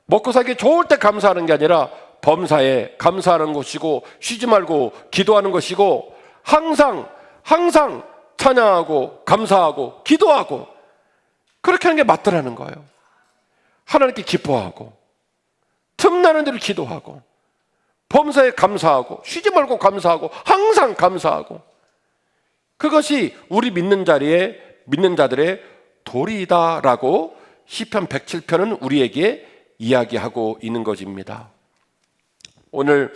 먹고 살기 좋을 때 감사하는 게 아니라 범사에 감사하는 것이고, 쉬지 말고 기도하는 것이고, 항상 찬양하고 감사하고 기도하고 그렇게 하는 게 맞더라는 거예요. 하나님께 기뻐하고 틈나는 대로 기도하고 범사에 감사하고 쉬지 말고 감사하고 항상 감사하고 그것이 우리 믿는 자들의 도리이다라고 시편 107편은 우리에게 이야기하고 있는 것입니다. 오늘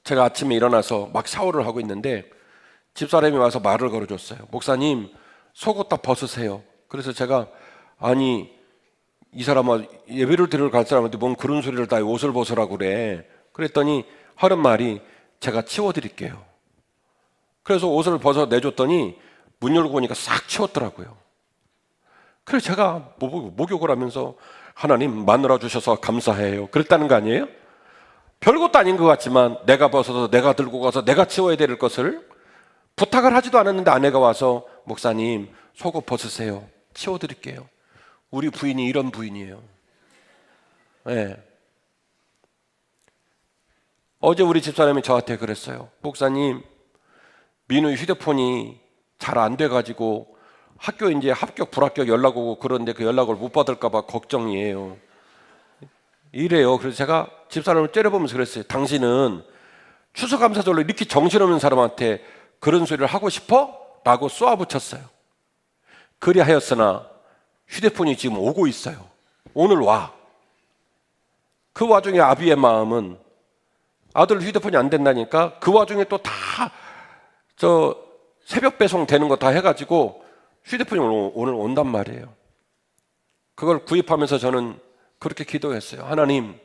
제가 아침에 일어나서 막 샤워를 하고 있는데 집사람이 와서 말을 걸어줬어요. 목사님 속옷 다 벗으세요. 그래서 제가 아니 이 사람아 예배를 드리러 갈 사람한테 뭔 그런 소리를 다 옷을 벗으라고 그래. 그랬더니 하는 말이 제가 치워드릴게요. 그래서 옷을 벗어 내줬더니 문 열고 보니까 싹 치웠더라고요. 그래서 제가 목욕을 하면서 하나님 마누라 주셔서 감사해요. 그랬다는 거 아니에요? 별것도 아닌 것 같지만 내가 벗어서 내가 들고 가서 내가 치워야 될 것을 부탁을 하지도 않았는데 아내가 와서 목사님 속옷 벗으세요. 치워드릴게요. 우리 부인이 이런 부인이에요. 네. 어제 우리 집사람이 저한테 그랬어요. 목사님 민우 휴대폰이 잘 안 돼가지고 학교 이제 합격 불합격 연락 오고 그런데 그 연락을 못 받을까 봐 걱정이에요. 이래요. 그래서 제가 집사람을 째려보면서 그랬어요. 당신은 추수감사절로 이렇게 정신없는 사람한테 그런 소리를 하고 싶어? 라고 쏘아붙였어요. 그리하였으나 휴대폰이 지금 오고 있어요. 오늘 와. 그 와중에 아비의 마음은 아들 휴대폰이 안 된다니까 그 와중에 또 다 새벽 배송 되는 거 다 해가지고 휴대폰이 오늘 온단 말이에요. 그걸 구입하면서 저는 그렇게 기도했어요. 하나님,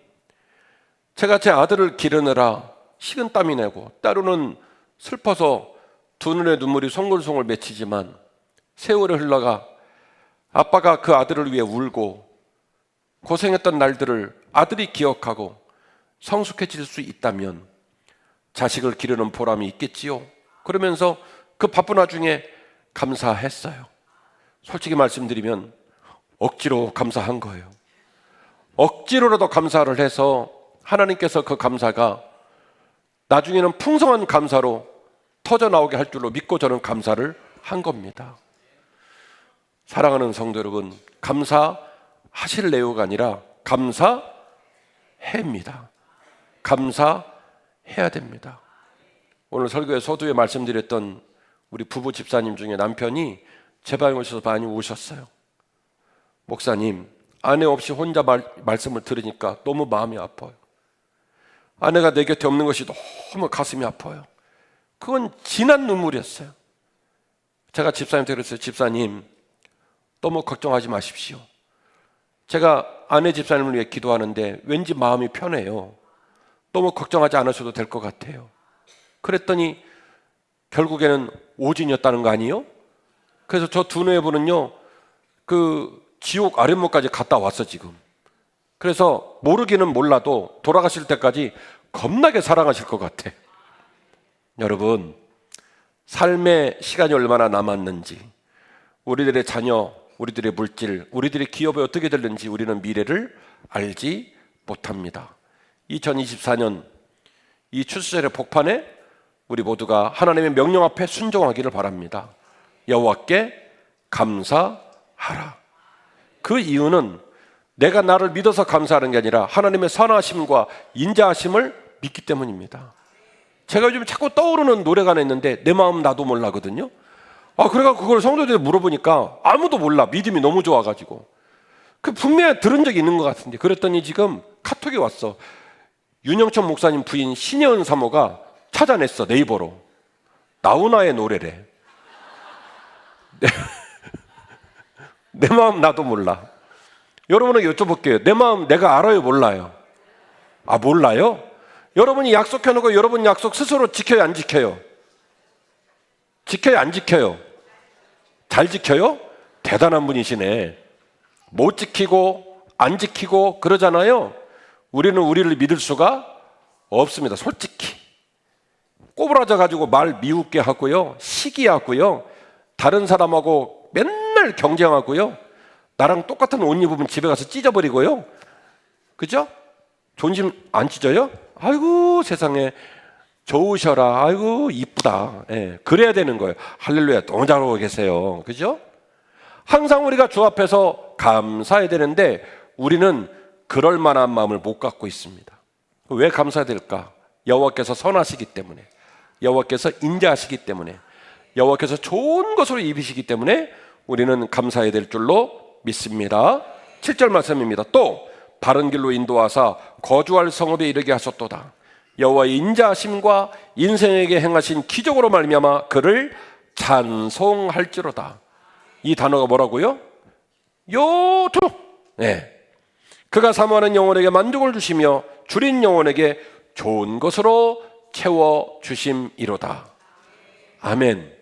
제가 제 아들을 기르느라 식은땀이 내고 때로는 슬퍼서 두 눈에 눈물이 송글송글 맺히지만 세월이 흘러가 아빠가 그 아들을 위해 울고 고생했던 날들을 아들이 기억하고 성숙해질 수 있다면 자식을 기르는 보람이 있겠지요. 그러면서 그 바쁜 와중에 감사했어요. 솔직히 말씀드리면 억지로 감사한 거예요. 억지로라도 감사를 해서 하나님께서 그 감사가 나중에는 풍성한 감사로 터져나오게 할 줄로 믿고 저는 감사를 한 겁니다. 사랑하는 성도 여러분, 감사하실래요가 아니라 감사해입니다. 감사해야 됩니다. 오늘 설교에 서두에 말씀드렸던 우리 부부 집사님 중에 남편이 제 방에 오셔서 많이 우셨어요. 목사님, 아내 없이 혼자 말씀을 들으니까 너무 마음이 아파요. 아내가 내 곁에 없는 것이 너무 가슴이 아파요. 그건 진한 눈물이었어요. 제가 집사님한테 그랬어요. 집사님, 너무 걱정하지 마십시오. 제가 아내 집사님을 위해 기도하는데 왠지 마음이 편해요. 너무 걱정하지 않으셔도 될 것 같아요. 그랬더니 결국에는 오진이었다는 거 아니에요? 그래서 저 두 노예분은요, 그 지옥 아랫목까지 갔다 왔어 지금. 그래서 모르기는 몰라도 돌아가실 때까지 겁나게 사랑하실 것 같아. 여러분, 삶의 시간이 얼마나 남았는지, 우리들의 자녀, 우리들의 물질, 우리들의 기업이 어떻게 될는지 우리는 미래를 알지 못합니다. 2024년 이 추수절의 복판에 우리 모두가 하나님의 명령 앞에 순종하기를 바랍니다. 여호와께 감사하라. 그 이유는 내가 나를 믿어서 감사하는 게 아니라 하나님의 선하심과 인자하심을 믿기 때문입니다. 제가 요즘 자꾸 떠오르는 노래가 하나 있는데 내 마음 나도 몰라거든요. 그래가 그걸 성도들이 물어보니까 아무도 몰라. 믿음이 너무 좋아가지고. 그 분명히 들은 적이 있는 것 같은데 그랬더니 지금 카톡이 왔어. 윤영천 목사님 부인 신혜은 사모가 찾아냈어. 네이버로. 나훈아의 노래래. 내 마음 나도 몰라. 여러분에게 여쭤볼게요. 내 마음 내가 알아요, 몰라요? 몰라요? 여러분이 약속해놓고 여러분 약속 스스로 지켜요, 안 지켜요? 지켜요, 안 지켜요? 잘 지켜요? 대단한 분이시네. 못 지키고 안 지키고 그러잖아요. 우리는 우리를 믿을 수가 없습니다. 솔직히 꼬부라져 가지고 말 미웃게 하고요, 시기하고요, 다른 사람하고 맨날 경쟁하고요, 나랑 똑같은 옷 입으면 집에 가서 찢어버리고요. 그죠? 존심 안 찢어요? 아이고 세상에 좋으셔라. 아이고 이쁘다. 그래야 되는 거예요. 할렐루야. 너무 잘하고 계세요. 그죠? 항상 우리가 주 앞에서 감사해야 되는데 우리는 그럴 만한 마음을 못 갖고 있습니다. 왜 감사해야 될까? 여호와께서 선하시기 때문에, 여호와께서 인자하시기 때문에, 여호와께서 좋은 것으로 입히시기 때문에 우리는 감사해야 될 줄로 믿습니다. 7절 말씀입니다. 또 바른 길로 인도하사 거주할 성읍에 이르게 하셨도다. 여호와의 인자하심과 인생에게 행하신 기적으로 말미암아 그를 찬송할지로다. 이 단어가 뭐라고요? 요투. 네. 그가 사모하는 영혼에게 만족을 주시며 줄인 영혼에게 좋은 것으로 채워 주심이로다. 아멘.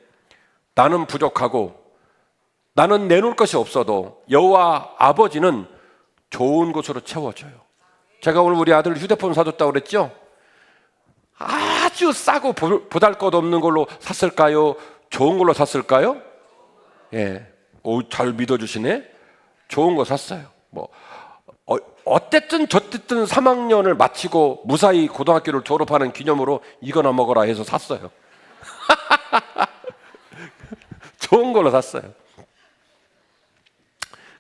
나는 부족하고 나는 내놓을 것이 없어도 여호와 아버지는 좋은 것으로 채워줘요. 제가 오늘 우리 아들 휴대폰 사줬다고 그랬죠? 아주 싸고 보잘것없는 걸로 샀을까요? 좋은 걸로 샀을까요? 예, 잘 믿어주시네. 좋은 거 샀어요. 어쨌든 저쨌든 3학년을 마치고 무사히 고등학교를 졸업하는 기념으로 이거나 먹어라 해서 샀어요. 좋은 걸로 샀어요.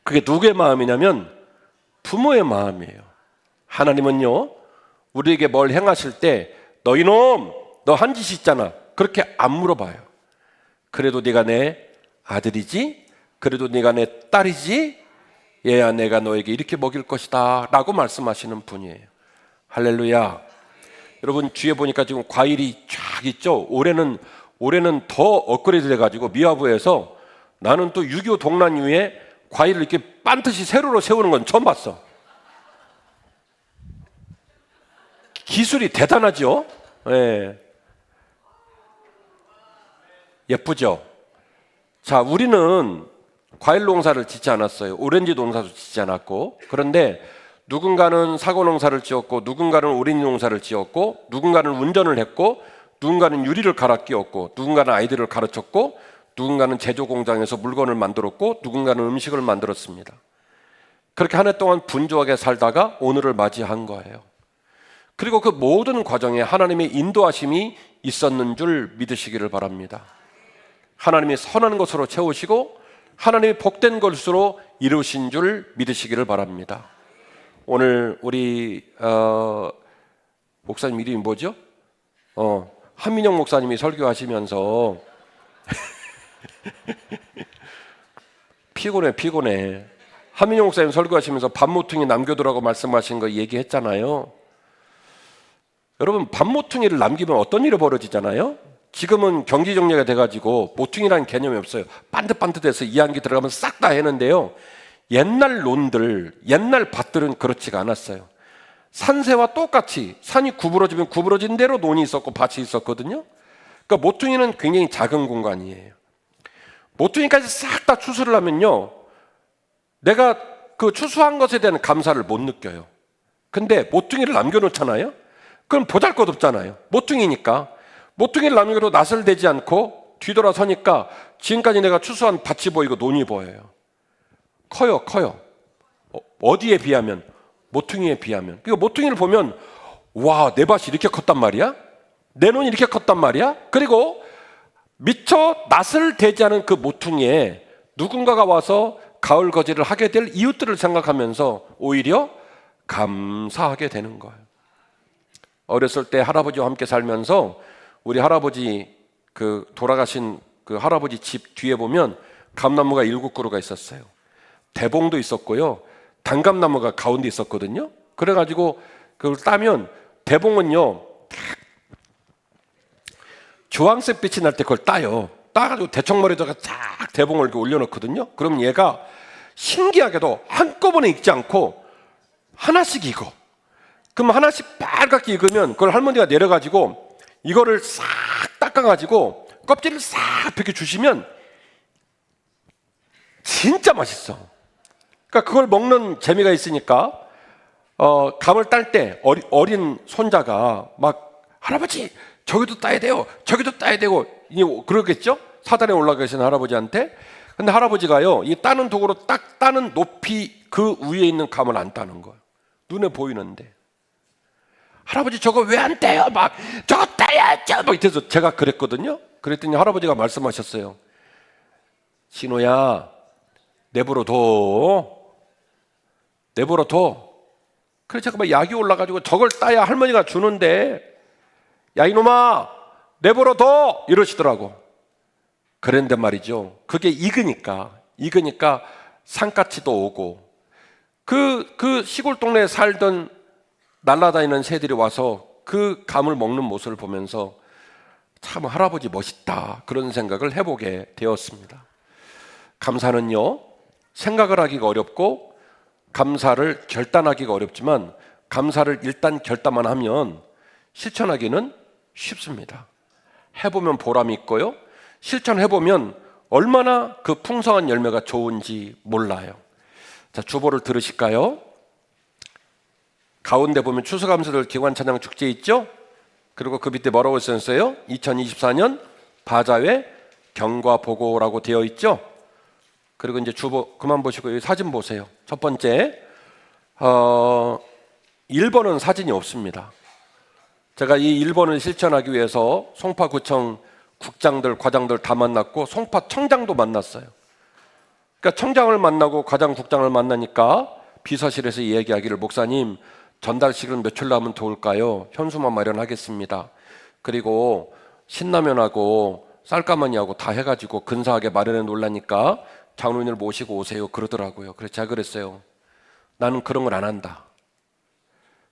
그게 누구의 마음이냐면 부모의 마음이에요. 하나님은요, 우리에게 뭘 행하실 때 너희놈, 너 한 짓이 있잖아, 그렇게 안 물어봐요. 그래도 네가 내 아들이지, 그래도 네가 내 딸이지, 얘야 내가 너에게 이렇게 먹일 것이다 라고 말씀하시는 분이에요. 할렐루야. 여러분 뒤에 보니까 지금 과일이 쫙 있죠. 올해는 더 업그레이드 돼가지고 미화부에서 나는 또 6.25 동란 이후에 과일을 이렇게 반듯이 세로로 세우는 건 처음 봤어. 기술이 대단하죠. 예. 예쁘죠. 자, 우리는 과일 농사를 짓지 않았어요. 오렌지 농사도 짓지 않았고, 그런데 누군가는 사과 농사를 지었고, 누군가는 오렌지 농사를 지었고, 누군가는 운전을 했고, 누군가는 유리를 갈아 끼웠고, 누군가는 아이들을 가르쳤고, 누군가는 제조 공장에서 물건을 만들었고, 누군가는 음식을 만들었습니다. 그렇게 한 해 동안 분주하게 살다가 오늘을 맞이한 거예요. 그리고 그 모든 과정에 하나님의 인도하심이 있었는 줄 믿으시기를 바랍니다. 하나님이 선한 것으로 채우시고 하나님이 복된 것으로 이루신 줄 믿으시기를 바랍니다. 오늘 우리 목사님 이름이 뭐죠? 한민영 목사님이 설교하시면서 피곤해. 한민영 목사님 설교하시면서 밥모퉁이 남겨두라고 말씀하신 거 얘기했잖아요. 여러분, 밥모퉁이를 남기면 어떤 일이 벌어지잖아요. 지금은 경기 정리가 돼가지고 모퉁이라는 개념이 없어요. 반듯반듯해서 이한기 들어가면 싹 다 해는데요. 옛날 논들, 옛날 밭들은 그렇지가 않았어요. 산새와 똑같이 산이 구부러지면 구부러진 대로 논이 있었고 밭이 있었거든요. 그러니까 모퉁이는 굉장히 작은 공간이에요. 모퉁이까지 싹 다 추수를 하면요, 내가 그 추수한 것에 대한 감사를 못 느껴요. 근데 모퉁이를 남겨놓잖아요. 그럼 보잘것없잖아요. 모퉁이니까. 모퉁이를 남겨도 낯을 대지 않고 뒤돌아서니까 지금까지 내가 추수한 밭이 보이고 논이 보여요. 커요. 어디에 비하면? 모퉁이에 비하면. 그러니까 모퉁이를 보면 와, 내 밭이 이렇게 컸단 말이야? 내 논이 이렇게 컸단 말이야? 그리고 미처 낯을 대지 않은 그 모퉁이에 누군가가 와서 가을 거지를 하게 될 이웃들을 생각하면서 오히려 감사하게 되는 거예요. 어렸을 때 할아버지와 함께 살면서 우리 할아버지 돌아가신 그 할아버지 집 뒤에 보면 감나무가 7그루가 있었어요. 대봉도 있었고요, 단감나무가 가운데 있었거든요. 그래가지고 그걸 따면 대봉은요 주황색 빛이 날 때 그걸 따가지고 대청머리에다가 쫙 대봉을 이렇게 올려놓거든요. 그럼 얘가 신기하게도 한꺼번에 익지 않고 하나씩 익어. 그럼 하나씩 빨갛게 익으면 그걸 할머니가 내려가지고 이거를 싹 닦아가지고 껍질을 싹 벗겨 주시면 진짜 맛있어. 그러니까 그걸 먹는 재미가 있으니까 감을 딸 때 어린 손자가 막 할아버지 저기도 따야 돼요, 저기도 따야 되고 그러겠죠? 사단에 올라가 계신 할아버지한테. 근데 할아버지가요, 이 따는 도구로 딱 따는 높이 그 위에 있는 감을 안 따는 거예요. 눈에 보이는데. 할아버지 저거 왜 안 떼요? 막 저거 따야죠. 막 이래서 제가 그랬거든요. 그랬더니 할아버지가 말씀하셨어요. 신호야, 내버려 둬. 그래서 제가 막 약이 올라가지고 저걸 따야 할머니가 주는데 야 이놈아 내버려 둬 이러시더라고. 그런데 말이죠, 그게 익으니까 산까치도 오고 그 시골 동네에 살던 날아다니는 새들이 와서 그 감을 먹는 모습을 보면서 참 할아버지 멋있다 그런 생각을 해보게 되었습니다. 감사는요, 생각을 하기가 어렵고 감사를 결단하기가 어렵지만 감사를 일단 결단만 하면 실천하기는 쉽습니다. 해보면 보람이 있고요, 실천해보면 얼마나 그 풍성한 열매가 좋은지 몰라요. 자, 주보를 들으실까요? 가운데 보면 추수감사절 기관찬양 축제 있죠? 그리고 그 밑에 뭐라고 썼어요? 2024년 바자회 경과보고라고 되어 있죠? 그리고 이제 주보 그만 보시고 여기 사진 보세요. 첫 번째 1번은 사진이 없습니다. 제가 이 1번을 실천하기 위해서 송파구청 국장들, 과장들 다 만났고 송파 청장도 만났어요. 그러니까 청장을 만나고 과장, 국장을 만나니까 비서실에서 이야기하기를 목사님 전달식은 며칠 남으면 좋을까요? 현수막 마련하겠습니다. 그리고 신라면하고 쌀가마니하고 다 해가지고 근사하게 마련해 놓으려니까 장로인을 모시고 오세요 그러더라고요. 그래서 제가 그랬어요. 나는 그런 걸 안 한다.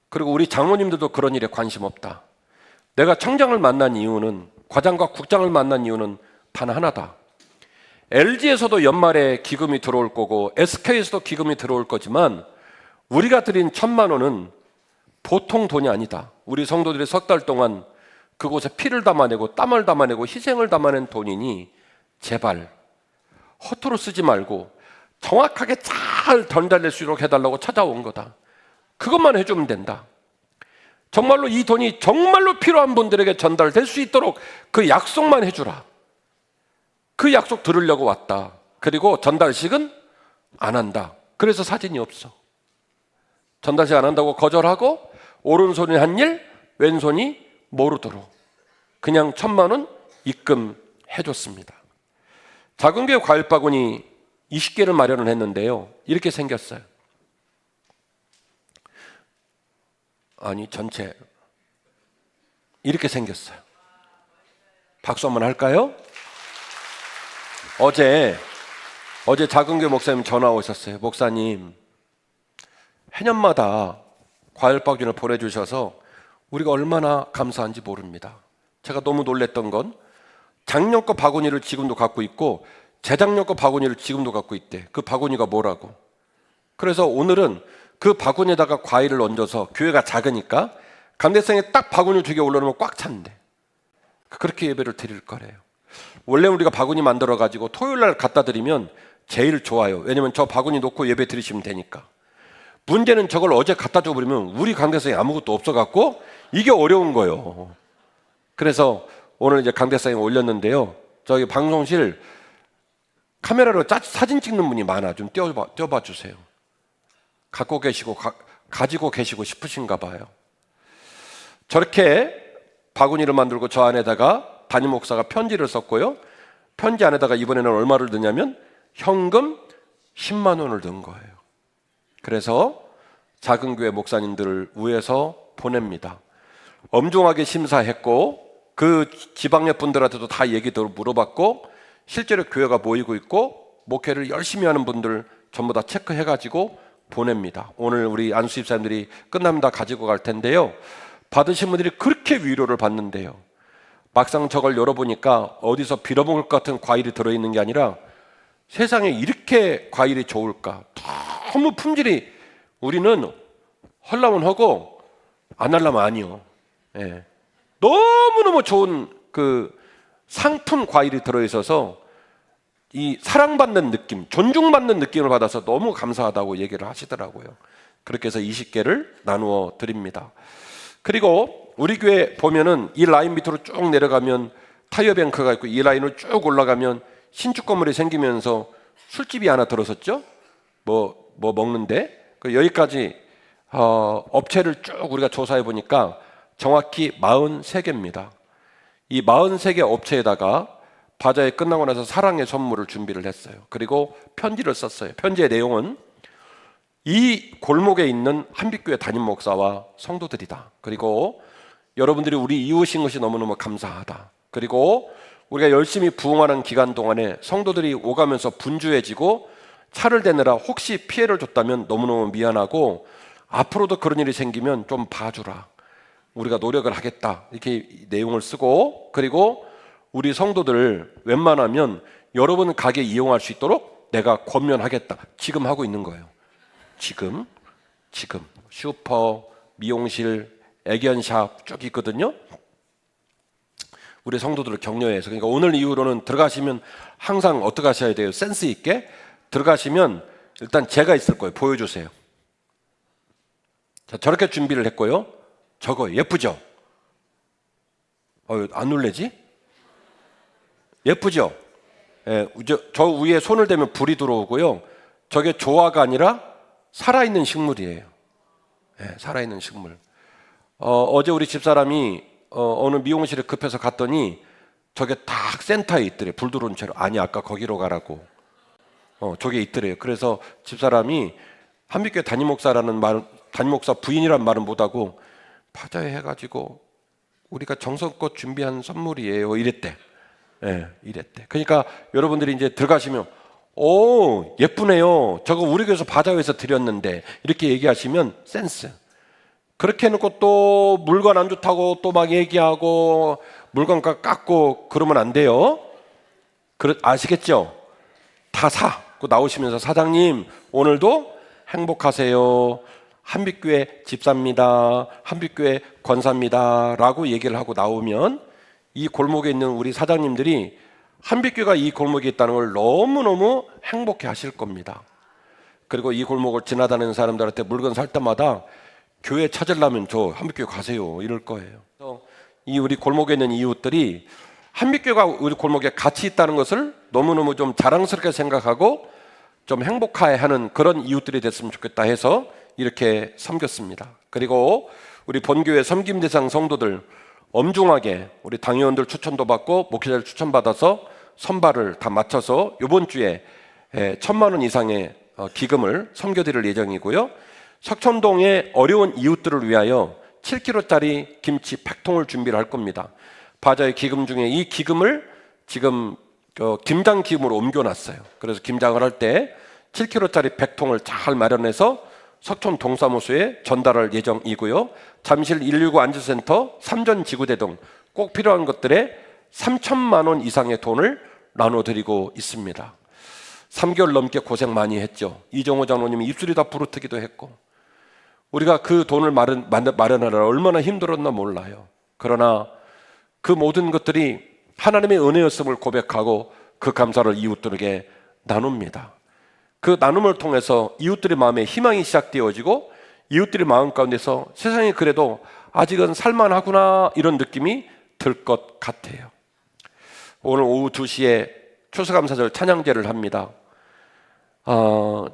그리고 우리 장로님들도 그런 일에 관심 없다. 내가 청장을 만난 이유는, 과장과 국장을 만난 이유는 단 하나다. LG에서도 연말에 기금이 들어올 거고 SK에서도 기금이 들어올 거지만 우리가 드린 1,000만 원은 보통 돈이 아니다. 우리 성도들이 석 달 동안 그곳에 피를 담아내고 땀을 담아내고 희생을 담아낸 돈이니 제발 허투루 쓰지 말고 정확하게 잘 전달될 수 있도록 해달라고 찾아온 거다. 그것만 해주면 된다. 정말로 이 돈이 정말로 필요한 분들에게 전달될 수 있도록 그 약속만 해주라. 그 약속 들으려고 왔다. 그리고 전달식은 안 한다. 그래서 사진이 없어. 전달식 안 한다고 거절하고 오른손이 한 일, 왼손이 모르도록 그냥 1,000만 원 입금해줬습니다. 작은교회 과일바구니 20개를 마련을 했는데요. 이렇게 생겼어요. 아니 전체 이렇게 생겼어요. 박수 한번 할까요? 어제 작은교회 목사님 전화 오셨어요. 목사님 해년마다 과일바구니를 보내주셔서 우리가 얼마나 감사한지 모릅니다. 제가 너무 놀랬던 건 작년 거 바구니를 지금도 갖고 있고 재작년 거 바구니를 지금도 갖고 있대. 그 바구니가 뭐라고. 그래서 오늘은 그 바구니에다가 과일을 얹어서, 교회가 작으니까 감대상에 딱 바구니 2개 올려놓으면 꽉 찬대. 그렇게 예배를 드릴 거래요. 원래 우리가 바구니 만들어가지고 토요일날 갖다 드리면 제일 좋아요. 왜냐면 저 바구니 놓고 예배 드리시면 되니까. 문제는 저걸 어제 갖다 줘버리면 우리 강대상에 아무것도 없어갖고 이게 어려운 거예요. 그래서 오늘 이제 강대상에 올렸는데요. 저기 방송실 카메라로 사진 찍는 분이 많아. 좀 띄워봐 주세요. 갖고 계시고 가지고 계시고 싶으신가 봐요. 저렇게 바구니를 만들고 저 안에다가 담임 목사가 편지를 썼고요. 편지 안에다가 이번에는 얼마를 넣냐면 현금 10만 원을 넣은 거예요. 그래서 작은 교회 목사님들을 위해서 보냅니다. 엄중하게 심사했고 그 지방의 분들한테도 다 얘기도 물어봤고 실제로 교회가 모이고 있고 목회를 열심히 하는 분들 전부 다 체크해가지고 보냅니다. 오늘 우리 안수 집사님들이 끝나면 다 가지고 갈 텐데요. 받으신 분들이 그렇게 위로를 받는데요. 막상 저걸 열어보니까 어디서 빌어먹을 것 같은 과일이 들어있는 게 아니라 세상에 이렇게 과일이 좋을까. 너무 품질이, 우리는 헐라면 하고 안 하려면 아니요. 예. 너무너무 좋은 그 상품 과일이 들어있어서 이 사랑받는 느낌, 존중받는 느낌을 받아서 너무 감사하다고 얘기를 하시더라고요. 그렇게 해서 20개를 나누어 드립니다. 그리고 우리 교회 보면은 이 라인 밑으로 쭉 내려가면 타이어뱅크가 있고 이 라인으로 쭉 올라가면 신축 건물이 생기면서 술집이 하나 들어섰죠. 뭐 먹는데 여기까지 업체를 쭉 우리가 조사해 보니까 정확히 43개입니다. 이 43개 업체에다가 바자회 끝나고 나서 사랑의 선물을 준비를 했어요. 그리고 편지를 썼어요. 편지의 내용은 이 골목에 있는 한빛교회 담임 목사와 성도들이다. 그리고 여러분들이 우리 이웃인 것이 너무너무 감사하다. 그리고 우리가 열심히 부흥하는 기간 동안에 성도들이 오가면서 분주해지고 차를 대느라 혹시 피해를 줬다면 너무너무 미안하고 앞으로도 그런 일이 생기면 좀 봐주라. 우리가 노력을 하겠다. 이렇게 내용을 쓰고, 그리고 우리 성도들 웬만하면 여러분 가게 이용할 수 있도록 내가 권면하겠다. 지금 하고 있는 거예요. 지금 슈퍼, 미용실, 애견샵 쭉 있거든요. 우리 성도들을 격려해서. 그러니까 오늘 이후로는 들어가시면 항상 어떻게 하셔야 돼요? 센스 있게 들어가시면 일단 제가 있을 거예요. 보여주세요. 자, 저렇게 준비를 했고요. 저거 예쁘죠? 안 놀래지? 예쁘죠? 예, 저 위에 손을 대면 불이 들어오고요. 저게 조화가 아니라 살아있는 식물이에요. 예, 살아있는 식물. 어제 우리 집사람이 어느 미용실에 급해서 갔더니 저게 딱 센터에 있더래요. 불 들어온 채로. 아니 아까 거기로 가라고. 저게 있더래요. 그래서 집사람이 한빛교회 담임 목사 부인이란 말은 못하고 맞아요 해가지고 우리가 정성껏 준비한 선물이에요 이랬대. 예, 이랬대. 그러니까 여러분들이 이제 들어가시면 오 예쁘네요. 저거 우리 교회에서 바자회에서 드렸는데 이렇게 얘기하시면 센스. 그렇게 해놓고 또 물건 안 좋다고 또 막 얘기하고 물건 깎고 그러면 안 돼요. 아시겠죠? 다 사. 나오시면서 사장님 오늘도 행복하세요. 한빛교회 집사입니다. 한빛교회 권사입니다. 라고 얘기를 하고 나오면 이 골목에 있는 우리 사장님들이 한빛교회가 이 골목에 있다는 걸 너무너무 행복해 하실 겁니다. 그리고 이 골목을 지나다니는 사람들한테 물건 살 때마다 교회 찾으려면 저 한빛교회 가세요 이럴 거예요. 이 우리 골목에 있는 이웃들이 한빛교회가 우리 골목에 같이 있다는 것을 너무너무 좀 자랑스럽게 생각하고 좀 행복해하는 그런 이웃들이 됐으면 좋겠다 해서 이렇게 섬겼습니다. 그리고 우리 본교회 섬김 대상 성도들 엄중하게 우리 당회원들 추천도 받고 목회자를 추천받아서 선발을 다 마쳐서 이번 주에 1,000만 원 이상의 기금을 섬겨드릴 예정이고요. 석천동의 어려운 이웃들을 위하여 7kg짜리 김치 100통을 준비를 할 겁니다. 바자회 기금 중에 이 기금을 지금 김장 기금으로 옮겨놨어요. 그래서 김장을 할 때 7kg짜리 100통을 잘 마련해서 석천 동사무소에 전달할 예정이고요. 잠실 119 안전센터, 삼전지구대 등 꼭 필요한 것들에 3,000만 원 이상의 돈을 나눠드리고 있습니다. 3개월 넘게 고생 많이 했죠. 이정호 장로님이 입술이 다 부르트기도 했고 우리가 그 돈을 마련하느라 얼마나 힘들었나 몰라요. 그러나 그 모든 것들이 하나님의 은혜였음을 고백하고 그 감사를 이웃들에게 나눕니다. 그 나눔을 통해서 이웃들의 마음에 희망이 시작되어지고 이웃들의 마음 가운데서 세상이 그래도 아직은 살만하구나 이런 느낌이 들 것 같아요. 오늘 오후 2시에 추수감사절 찬양제를 합니다.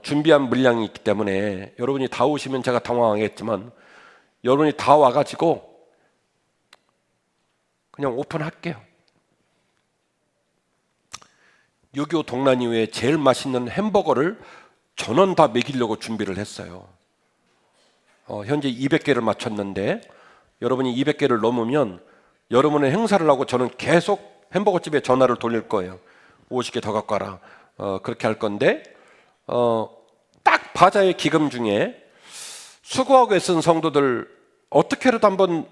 준비한 물량이 있기 때문에 여러분이 다 오시면 제가 당황하겠지만 여러분이 다 와가지고 그냥 오픈할게요. 6.25 동란 이후에 제일 맛있는 햄버거를 전원 다 먹이려고 준비를 했어요. 현재 200개를 마쳤는데 여러분이 200개를 넘으면 여러분의 행사를 하고 저는 계속 햄버거 집에 전화를 돌릴 거예요. 50개 더 갖고 와라. 그렇게 할 건데 딱 바자회 기금 중에 수고하고 애쓴 성도들 어떻게라도 한번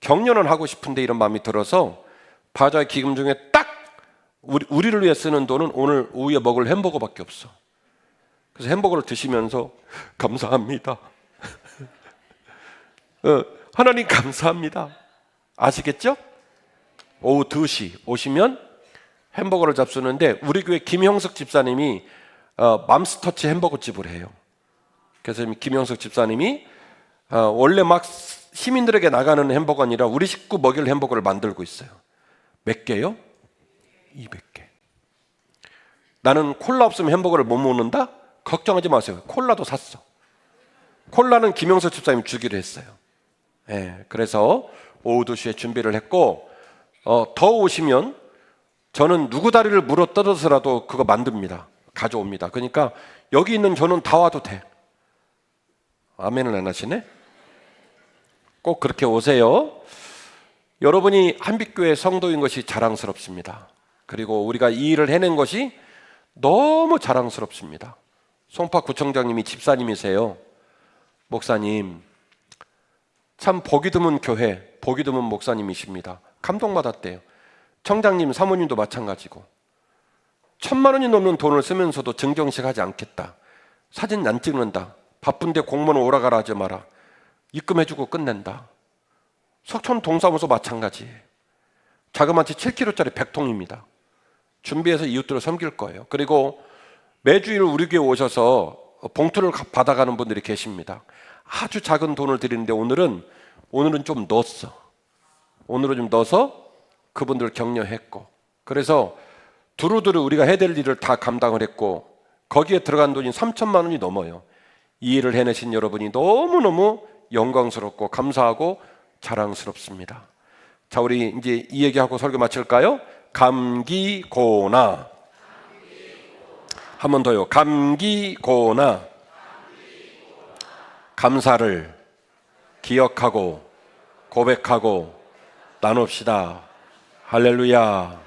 격려는 하고 싶은데 이런 마음이 들어서 바자회 기금 중에 딱 우리를 위해 쓰는 돈은 오늘 오후에 먹을 햄버거밖에 없어. 그래서 햄버거를 드시면서 감사합니다. 하나님 감사합니다. 아시겠죠? 오후 2시 오시면 햄버거를 잡수는데 우리 교회 김형석 집사님이 맘스터치 햄버거 집을 해요. 그래서 김형석 집사님이 원래 막 시민들에게 나가는 햄버거가 아니라 우리 식구 먹일 햄버거를 만들고 있어요. 몇 개요? 200개. 나는 콜라 없으면 햄버거를 못 먹는다? 걱정하지 마세요. 콜라도 샀어. 콜라는 김영석 집사님 주기로 했어요. 그래서 오후 2시에 준비를 했고 더 오시면 저는 누구 다리를 물어 뜯어서라도 그거 만듭니다. 가져옵니다. 그러니까 여기 있는 저는 다 와도 돼. 아멘을 안 하시네. 꼭 그렇게 오세요. 여러분이 한빛교회 성도인 것이 자랑스럽습니다. 그리고 우리가 이 일을 해낸 것이 너무 자랑스럽습니다. 송파 구청장님이 집사님이세요. 목사님, 참 보기 드문 교회, 보기 드문 목사님이십니다. 감동받았대요. 청장님, 사모님도 마찬가지고 1,000만 원이 넘는 돈을 쓰면서도 증정식 하지 않겠다. 사진 안 찍는다. 바쁜데 공무원 오라가라 하지 마라. 입금해주고 끝낸다. 석촌 동사무소 마찬가지. 자그마치 7kg짜리 100통입니다. 준비해서 이웃들을 섬길 거예요. 그리고 매주일 우리 교회 오셔서 봉투를 받아가는 분들이 계십니다. 아주 작은 돈을 드리는데 오늘은 좀 넣었어. 오늘은 좀 넣어서 그분들을 격려했고, 그래서 두루두루 우리가 해야 될 일을 다 감당을 했고, 거기에 들어간 돈이 3천만 원이 넘어요. 이 일을 해내신 여러분이 너무너무 영광스럽고 감사하고 자랑스럽습니다. 자, 우리 이제 이 얘기하고 설교 마칠까요? 감기고나. 한 번 더요. 감기고나. 감사를 기억하고 고백하고 나눕시다. 할렐루야.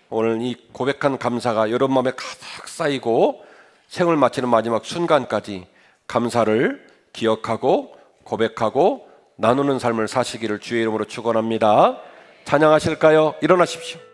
오늘 이 고백한 감사가 여러분 마음에 가득 쌓이고 생을 마치는 마지막 순간까지 감사를 기억하고 고백하고 나누는 삶을 사시기를 주의 이름으로 축원합니다. 찬양하실까요? 일어나십시오.